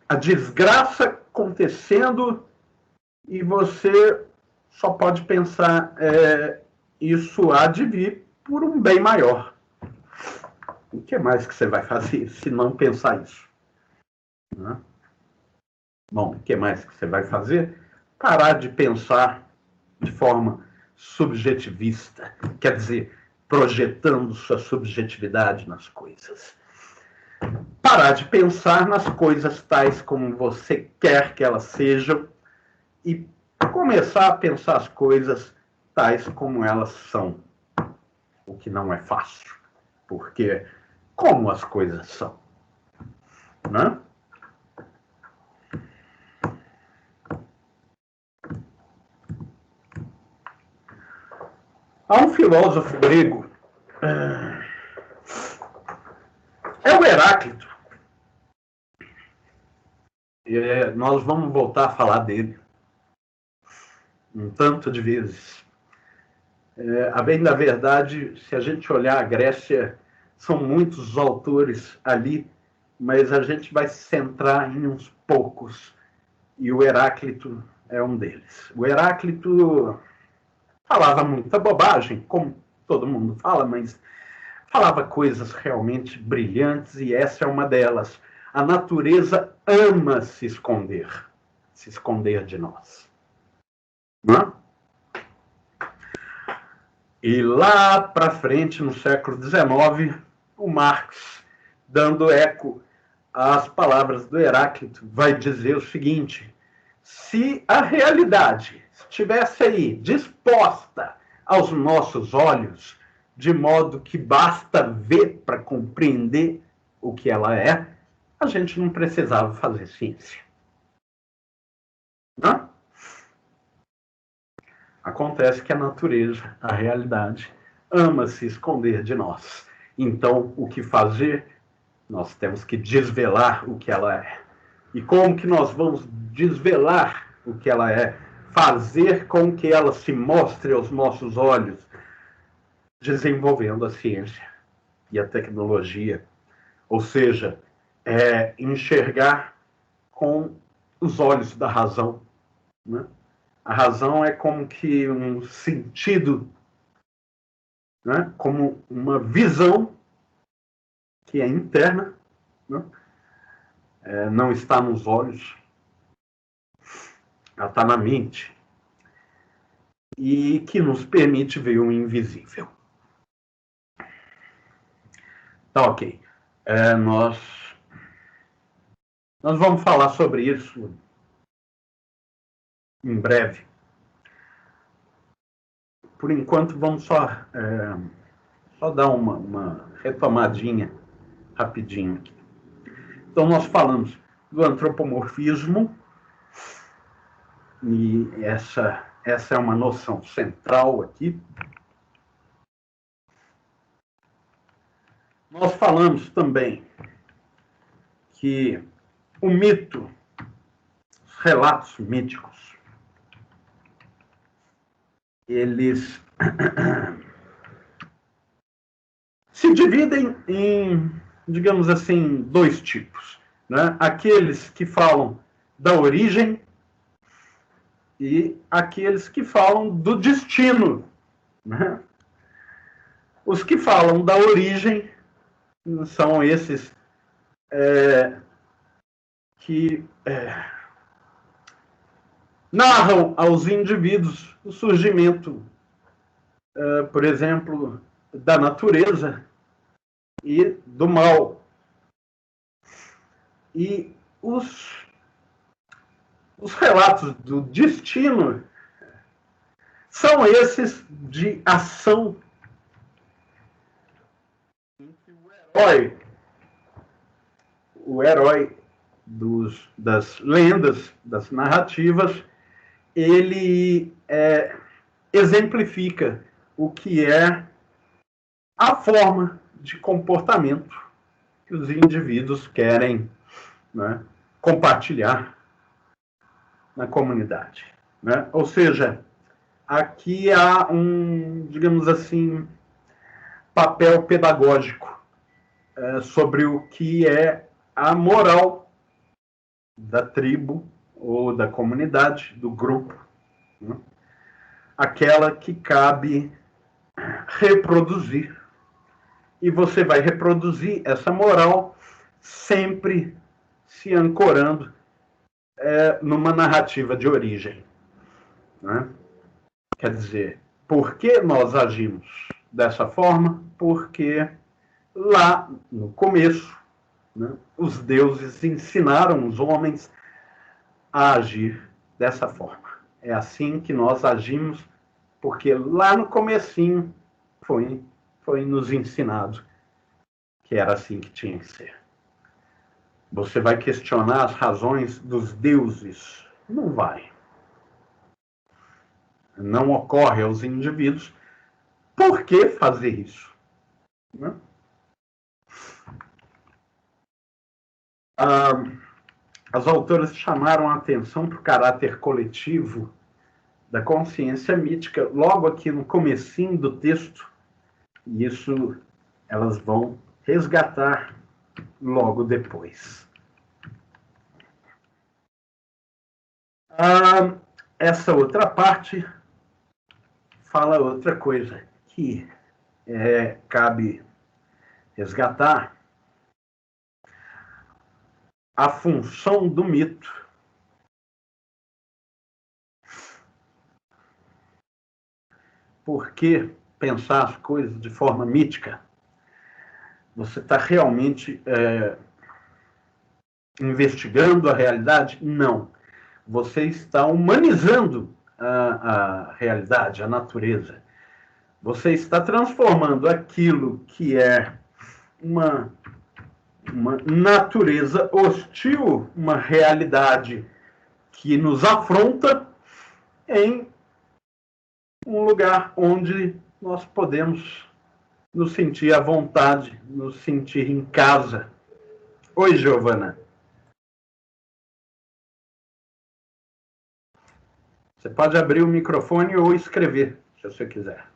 A desgraça acontecendo e você só pode pensar, isso há de vir por um bem maior. O que mais que você vai fazer se não pensar isso? Né? Bom, o que mais que você vai fazer? Parar de pensar de forma subjetivista, quer dizer, projetando sua subjetividade nas coisas. Parar de pensar nas coisas tais como você quer que elas sejam e começar a pensar as coisas tais como elas são. O que não é fácil, porque como as coisas são, né? Há um filósofo grego, é o Heráclito. Nós vamos voltar a falar dele um tanto de vezes. A bem da verdade, se a gente olhar a Grécia, são muitos autores ali, mas a gente vai se centrar em uns poucos, e o Heráclito é um deles. O Heráclito falava muita bobagem, como todo mundo fala, mas falava coisas realmente brilhantes, e essa é uma delas. A natureza ama se esconder de nós. Não é? E lá para frente, no século XIX, o Marx, dando eco às palavras do Heráclito, vai dizer o seguinte: se a realidade estivesse aí disposta aos nossos olhos, de modo que basta ver para compreender o que ela é, a gente não precisava fazer ciência. Não? Acontece que a natureza, a realidade, ama se esconder de nós. Então, o que fazer? Nós temos que desvelar o que ela é. E como que nós vamos desvelar o que ela é? Fazer com que ela se mostre aos nossos olhos, desenvolvendo a ciência e a tecnologia. Ou seja, enxergar com os olhos da razão, né? A razão é como que um sentido, né? Como uma visão que é interna, né? Não está nos olhos, ela está na mente, e que nos permite ver o invisível. Tá ok. Nós Nós vamos falar sobre isso em breve. Por enquanto, vamos só dar uma retomadinha rapidinho aqui. Então, nós falamos do antropomorfismo, e essa é uma noção central aqui. Nós falamos também que o mito, os relatos míticos, eles se dividem em, digamos assim, dois tipos, né? Aqueles que falam da origem e aqueles que falam do destino, né? Os que falam da origem são esses que narram aos indivíduos o surgimento, por exemplo, da natureza e do mal. E os relatos do destino são esses de ação. O herói das lendas, das narrativas, ele exemplifica o que é a forma de comportamento que os indivíduos querem, né, compartilhar na comunidade, né? Ou seja, aqui há digamos assim, papel pedagógico sobre o que é a moral da tribo ou da comunidade, do grupo, né? Aquela que cabe reproduzir. E você vai reproduzir essa moral sempre se ancorando numa narrativa de origem, né? Quer dizer, por que nós agimos dessa forma? Porque lá no começo, né, os deuses ensinaram os homens a agir dessa forma. É assim que nós agimos, porque lá no comecinho foi nos ensinado que era assim que tinha que ser. Você vai questionar as razões dos deuses? Não vai. Não ocorre aos indivíduos por que fazer isso, né? As autoras chamaram a atenção para o caráter coletivo da consciência mítica logo aqui no comecinho do texto, e isso elas vão resgatar logo depois. Essa outra parte fala outra coisa que cabe resgatar: a função do mito. Por que pensar as coisas de forma mítica? Você está realmente investigando a realidade? Não. Você está humanizando a realidade, a natureza. Você está transformando aquilo que é uma natureza hostil, uma realidade que nos afronta, em um lugar onde nós podemos nos sentir à vontade, nos sentir em casa. Oi, Giovana. Você pode abrir o microfone ou escrever, se você quiser.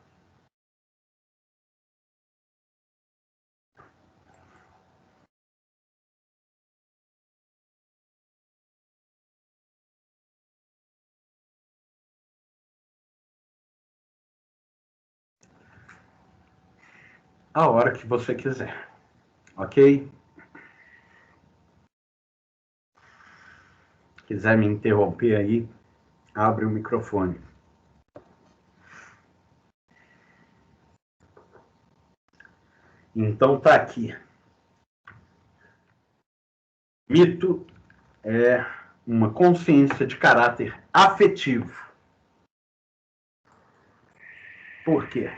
A hora que você quiser, ok? Quiser me interromper aí, abre o microfone. Então tá aqui. Mito é uma consciência de caráter afetivo. Por quê?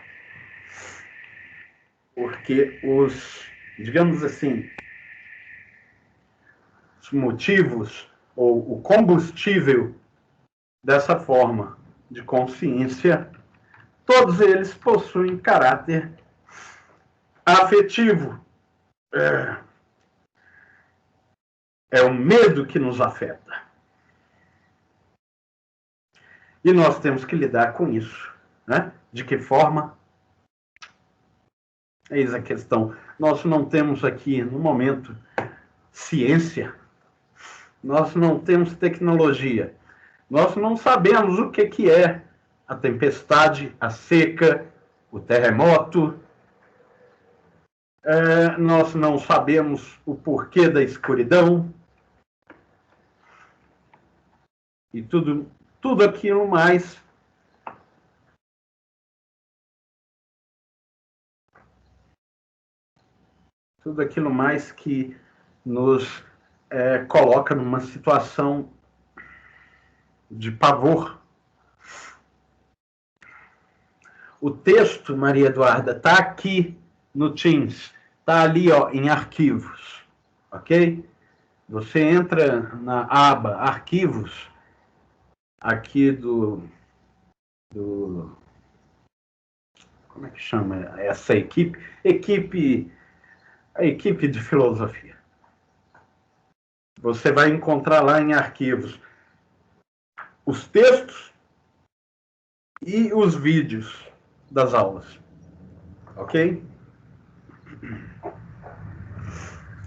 Porque digamos assim, os motivos ou o combustível dessa forma de consciência, todos eles possuem caráter afetivo. É o medo que nos afeta. E nós temos que lidar com isso, né? De que forma? Eis a questão. Nós não temos aqui, no momento, ciência. Nós não temos tecnologia. Nós não sabemos o que é a tempestade, a seca, o terremoto. Nós não sabemos o porquê da escuridão. E tudo aquilo mais. Tudo aquilo mais que nos coloca numa situação de pavor. O texto, Maria Eduarda, está aqui no Teams, está ali, ó, em arquivos, ok? Você entra na aba arquivos, aqui como é que chama essa equipe? A equipe de filosofia. Você vai encontrar lá em arquivos os textos e os vídeos das aulas, ok?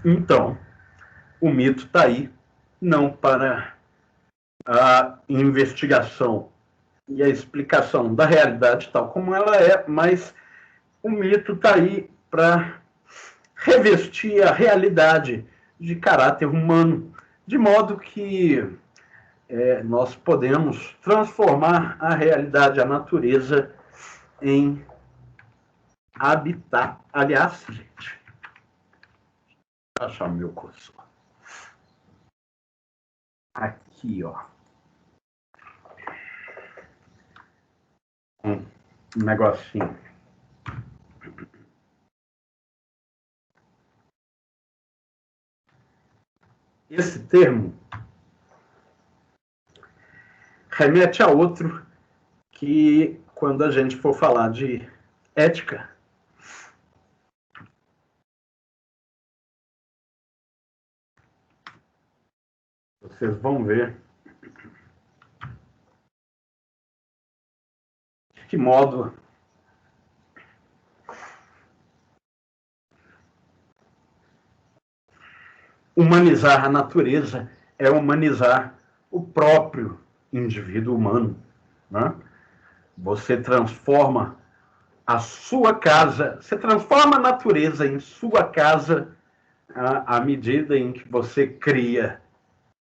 Então, o mito está aí, não para a investigação e a explicação da realidade tal como ela é, mas o mito está aí para revestir a realidade de caráter humano, de modo que nós podemos transformar a realidade, a natureza, em habitat. Aliás, gente, vou achar o meu cursor. Aqui, ó. Um negocinho. Esse termo remete a outro que, quando a gente for falar de ética, vocês vão ver de que modo humanizar a natureza é humanizar o próprio indivíduo humano, né? Você transforma a sua casa, você transforma a natureza em sua casa à medida em que você cria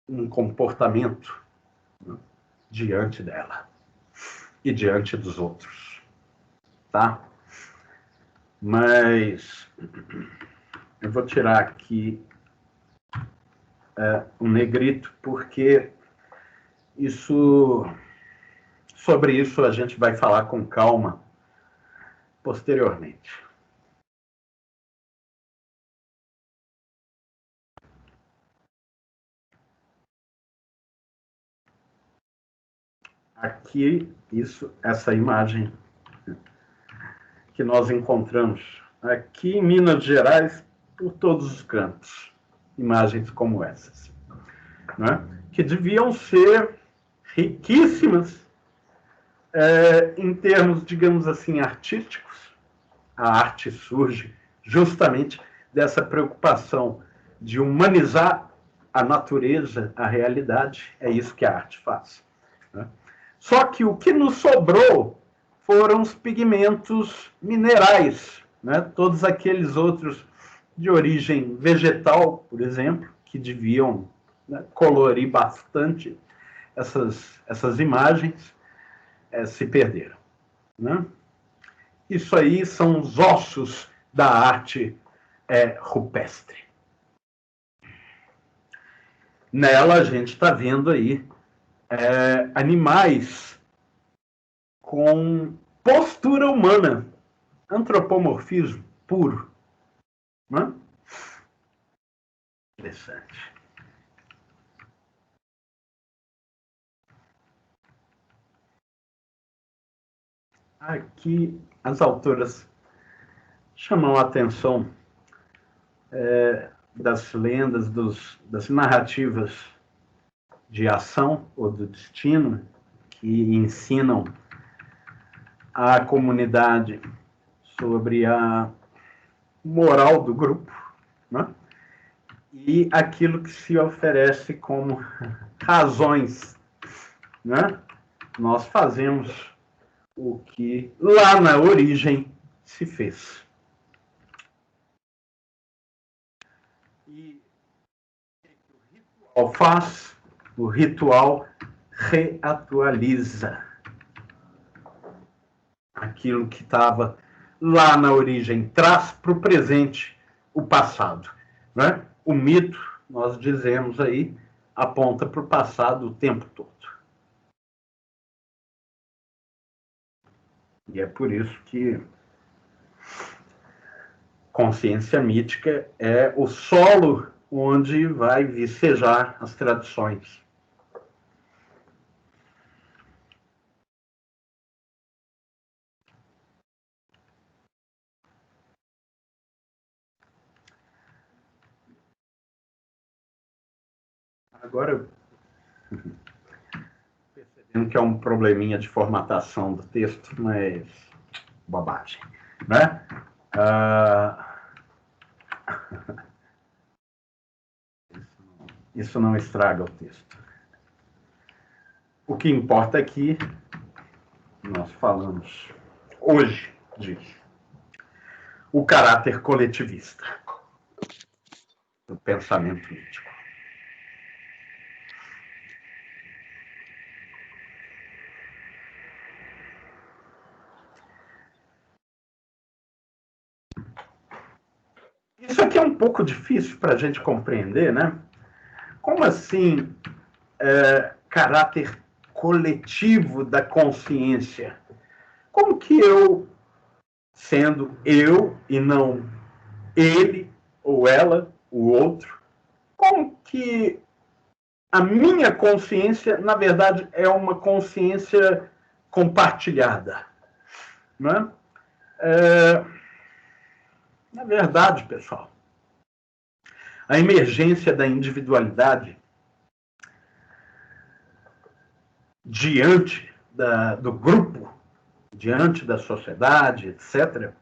um comportamento, né, diante dela e diante dos outros, tá? Mas eu vou tirar aqui um negrito, porque sobre isso a gente vai falar com calma posteriormente. Aqui, essa imagem que nós encontramos aqui em Minas Gerais, por todos os cantos, imagens como essas, né? Que deviam ser riquíssimas em termos, digamos assim, artísticos. A arte surge justamente dessa preocupação de humanizar a natureza, a realidade. É isso que a arte faz, né? Só que o que nos sobrou foram os pigmentos minerais, né? Todos aqueles outros de origem vegetal, por exemplo, que deviam, né, colorir bastante essas imagens, se perderam, né? Isso aí são os ossos da arte rupestre. nela a gente está vendo aí animais com postura humana, antropomorfismo puro. Né? Interessante. Aqui as autoras chamam a atenção das lendas, das narrativas de ação ou do destino que ensinam a comunidade sobre a moral do grupo, né? E aquilo que se oferece como razões, né? Nós fazemos o que lá na origem se fez. E o ritual faz, o ritual reatualiza aquilo que estava lá na origem, traz para o presente o passado. Né? O mito, nós dizemos aí, aponta para o passado o tempo todo. E é por isso que consciência mítica é o solo onde vai vicejar as tradições. Agora, percebendo que é um probleminha de formatação do texto, mas bobagem, né? Isso não estraga o texto. O que importa aqui, nós falamos hoje disso, o caráter coletivista do pensamento mítico. Isso aqui é um pouco difícil para a gente compreender, né? Como assim caráter coletivo da consciência? Como que eu, sendo eu e não ele ou ela, o outro, como que a minha consciência, na verdade, é uma consciência compartilhada? Né? Na verdade, pessoal, a emergência da individualidade diante do grupo, diante da sociedade, etc.,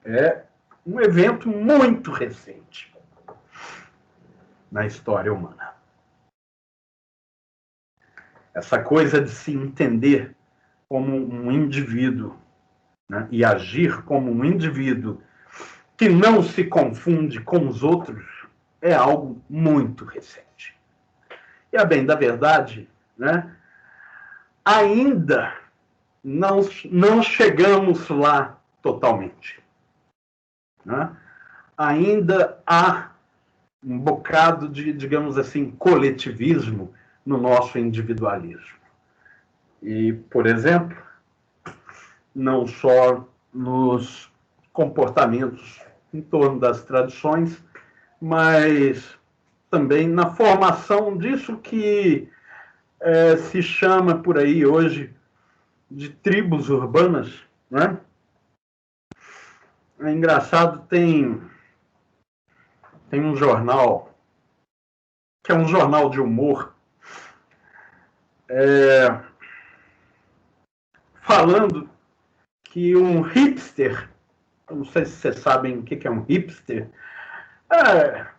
é um evento muito recente na história humana. Essa coisa de se entender como um indivíduo, né, e agir como um indivíduo que não se confunde com os outros é algo muito recente. E, a bem da verdade, né, ainda não chegamos lá totalmente. Né? Ainda há um bocado de, digamos assim, coletivismo no nosso individualismo. E, por exemplo, não só nos comportamentos em torno das tradições, mas também na formação disso que se chama por aí hoje de tribos urbanas, né? É engraçado, tem um jornal, que é um jornal de humor, falando que um hipster, não sei se vocês sabem o que é um hipster,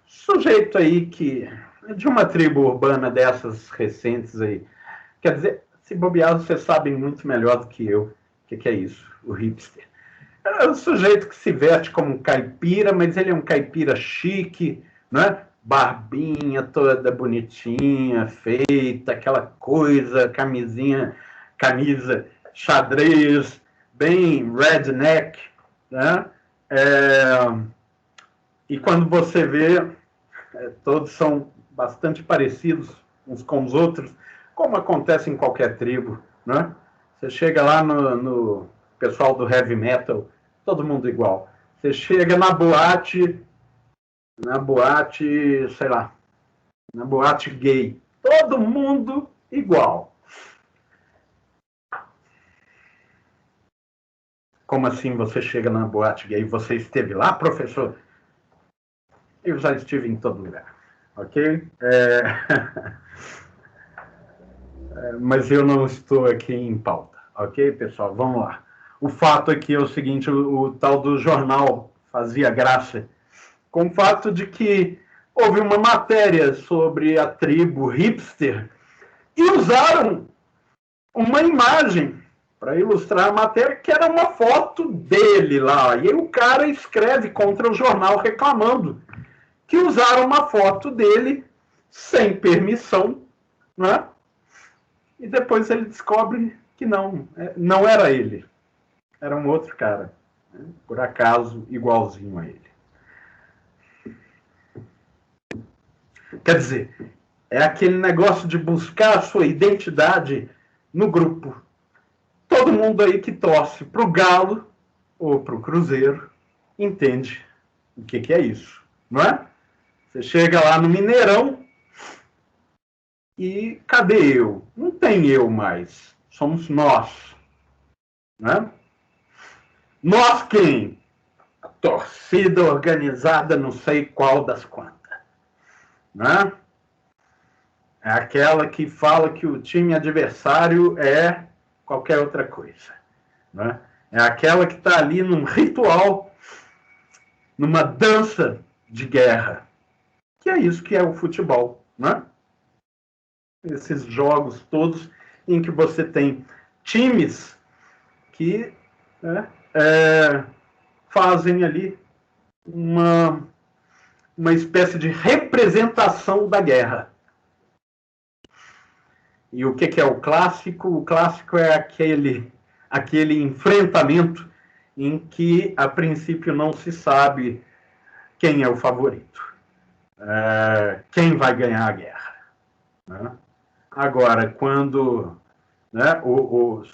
sujeito aí que é de uma tribo urbana dessas recentes aí. Quer dizer, se bobear, vocês sabem muito melhor do que eu o que é isso, o hipster. É um sujeito que se veste como um caipira, mas ele é um caipira chique, né? Barbinha toda bonitinha, feita, aquela coisa, camisa xadrez, bem redneck, né? E quando você vê, todos são bastante parecidos uns com os outros, como acontece em qualquer tribo, né? Você chega lá no pessoal do heavy metal, todo mundo igual. Você chega na boate, sei lá, na boate gay, todo mundo igual. Como assim você chega na boate gay? Você esteve lá, professor? Eu já estive em todo lugar, ok? Mas eu não estou aqui em pauta, ok, pessoal? Vamos lá. O fato aqui é o seguinte, o tal do jornal fazia graça com o fato de que houve uma matéria sobre a tribo hipster e usaram uma imagem para ilustrar a matéria, que era uma foto dele lá. E aí o cara escreve contra o jornal reclamando que usaram uma foto dele sem permissão, né? E depois ele descobre que não era ele. Era um outro cara, né? Por acaso, igualzinho a ele. Quer dizer, é aquele negócio de buscar a sua identidade no grupo. Todo mundo aí que torce para o Galo ou para o Cruzeiro entende o que é isso, não é? Você chega lá no Mineirão e cadê eu? Não tem eu mais. Somos nós, né? Nós quem? A torcida organizada, não sei qual das quantas, né? É aquela que fala que o time adversário é qualquer outra coisa, né? É aquela que está ali num ritual, numa dança de guerra, que é isso que é o futebol, né? Esses jogos todos em que você tem times que, né, fazem ali uma espécie de representação da guerra. E o que é o clássico? O clássico é aquele enfrentamento em que, a princípio, não se sabe quem é o favorito, quem vai ganhar a guerra, né? Agora, quando, né,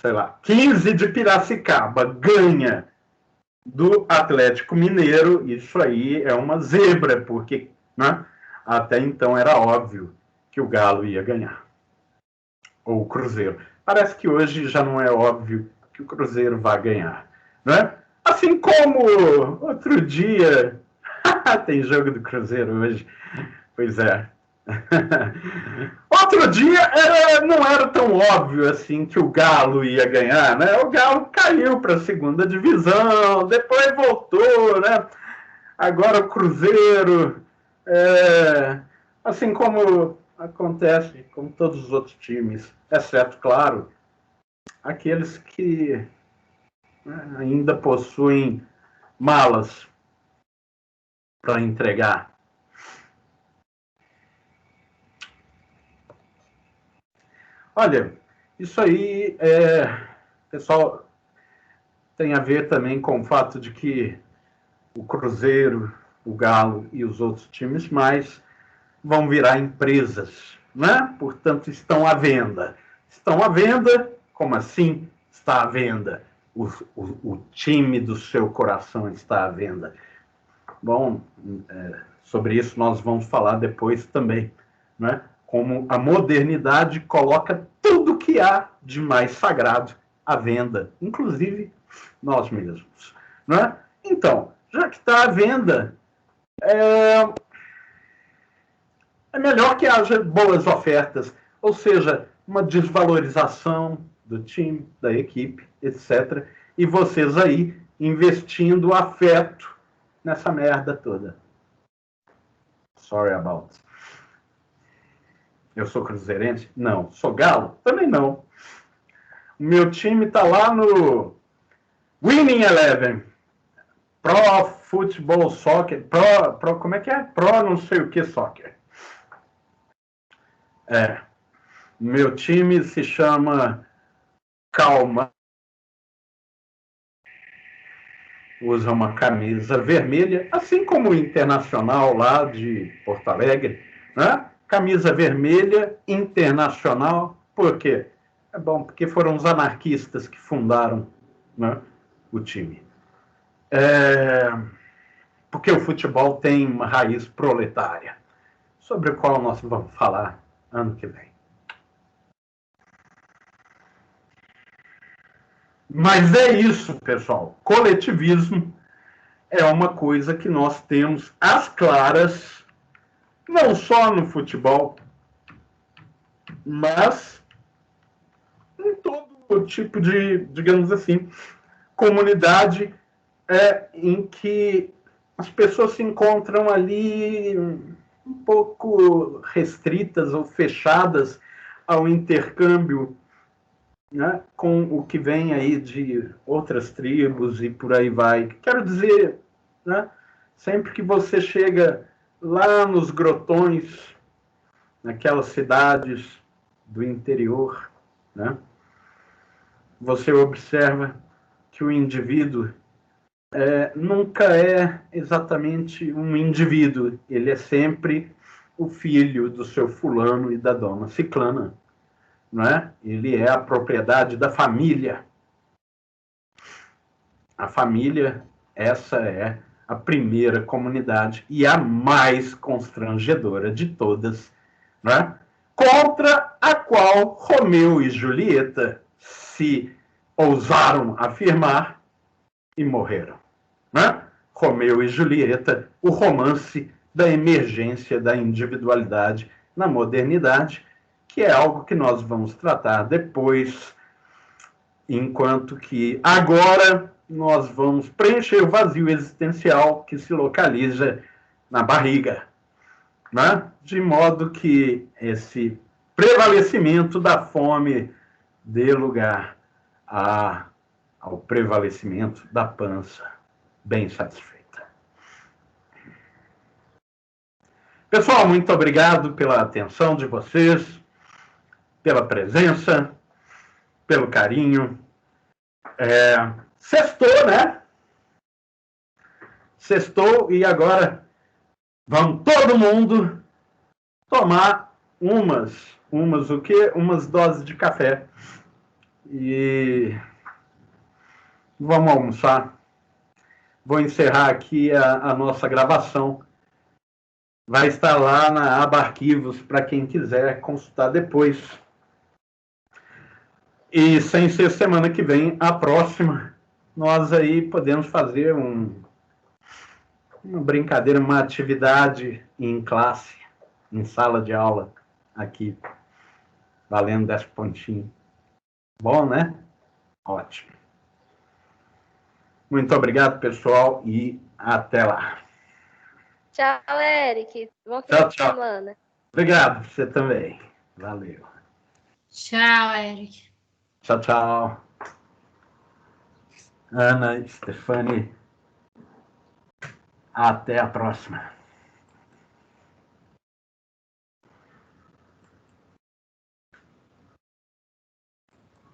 sei lá, 15 de Piracicaba ganha do Atlético Mineiro, isso aí é uma zebra, porque, né, até então era óbvio que o Galo ia ganhar, ou o Cruzeiro. Parece que hoje já não é óbvio que o Cruzeiro vai ganhar, né? Assim como outro dia tem jogo do Cruzeiro hoje, pois é. Outro dia não era tão óbvio assim que o Galo ia ganhar, né? O Galo caiu para a segunda divisão, depois voltou, né? Agora o Cruzeiro, assim como acontece com todos os outros times, exceto, claro, aqueles que, né, ainda possuem malas para entregar. Olha, isso aí, pessoal, tem a ver também com o fato de que o Cruzeiro, o Galo e os outros times mais vão virar empresas, né? Portanto, estão à venda. Estão à venda? Como assim está à venda? O time do seu coração está à venda. Bom, sobre isso nós vamos falar depois também, né? Como a modernidade coloca tudo que há de mais sagrado à venda, inclusive nós mesmos, né? Então, já que está à venda, é melhor que haja boas ofertas, ou seja, uma desvalorização do time, da equipe, etc. E vocês aí investindo afeto nessa merda toda. Sorry about. Eu sou cruzeirense? Não. Sou galo? Também não. O meu time está lá no Winning Eleven. Pro Football Soccer. Como é que é? Pro não sei o que soccer. Meu time se chama Calma. Usa uma camisa vermelha, assim como o Internacional lá de Porto Alegre, né? camisa vermelha, internacional. Por quê? É bom, porque foram os anarquistas que fundaram, né, o time. Porque o futebol tem uma raiz proletária, sobre a qual nós vamos falar ano que vem. Mas é isso, pessoal. Coletivismo é uma coisa que nós temos às claras, não só no futebol, mas em todo tipo de, digamos assim, comunidade em que as pessoas se encontram ali um pouco restritas ou fechadas ao intercâmbio, né, com o que vem aí de outras tribos e por aí vai. Quero dizer, né, sempre que você chega lá nos grotões, naquelas cidades do interior, né, você observa que o indivíduo nunca é exatamente um indivíduo, ele é sempre o filho do seu fulano e da dona ciclana, não é? Ele é a propriedade da família. A família, essa é a primeira comunidade e a mais constrangedora de todas, não é? Contra a qual Romeu e Julieta se ousaram afirmar e morreram. Né? Romeu e Julieta, o romance da emergência da individualidade na modernidade, que é algo que nós vamos tratar depois, enquanto que agora nós vamos preencher o vazio existencial que se localiza na barriga, né? De modo que esse prevalecimento da fome dê lugar ao prevalecimento da pança bem satisfeita. Pessoal, muito obrigado pela atenção de vocês, pela presença, pelo carinho. Sextou, né? Sextou e agora vamos todo mundo tomar umas o quê? Umas doses de café. E vamos almoçar. Vou encerrar aqui a nossa gravação. Vai estar lá na aba Arquivos para quem quiser consultar depois. E sem ser semana que vem, a próxima, nós aí podemos fazer uma brincadeira, uma atividade em classe, em sala de aula, aqui, valendo 10 pontinhos. Bom, né? Ótimo. Muito obrigado, pessoal, e até lá. Tchau, Eric. Bom Tchau, final de tchau. semana. Obrigado, você também. Valeu. Tchau, Eric. Tchau, tchau. Ana, Stefani, até a próxima.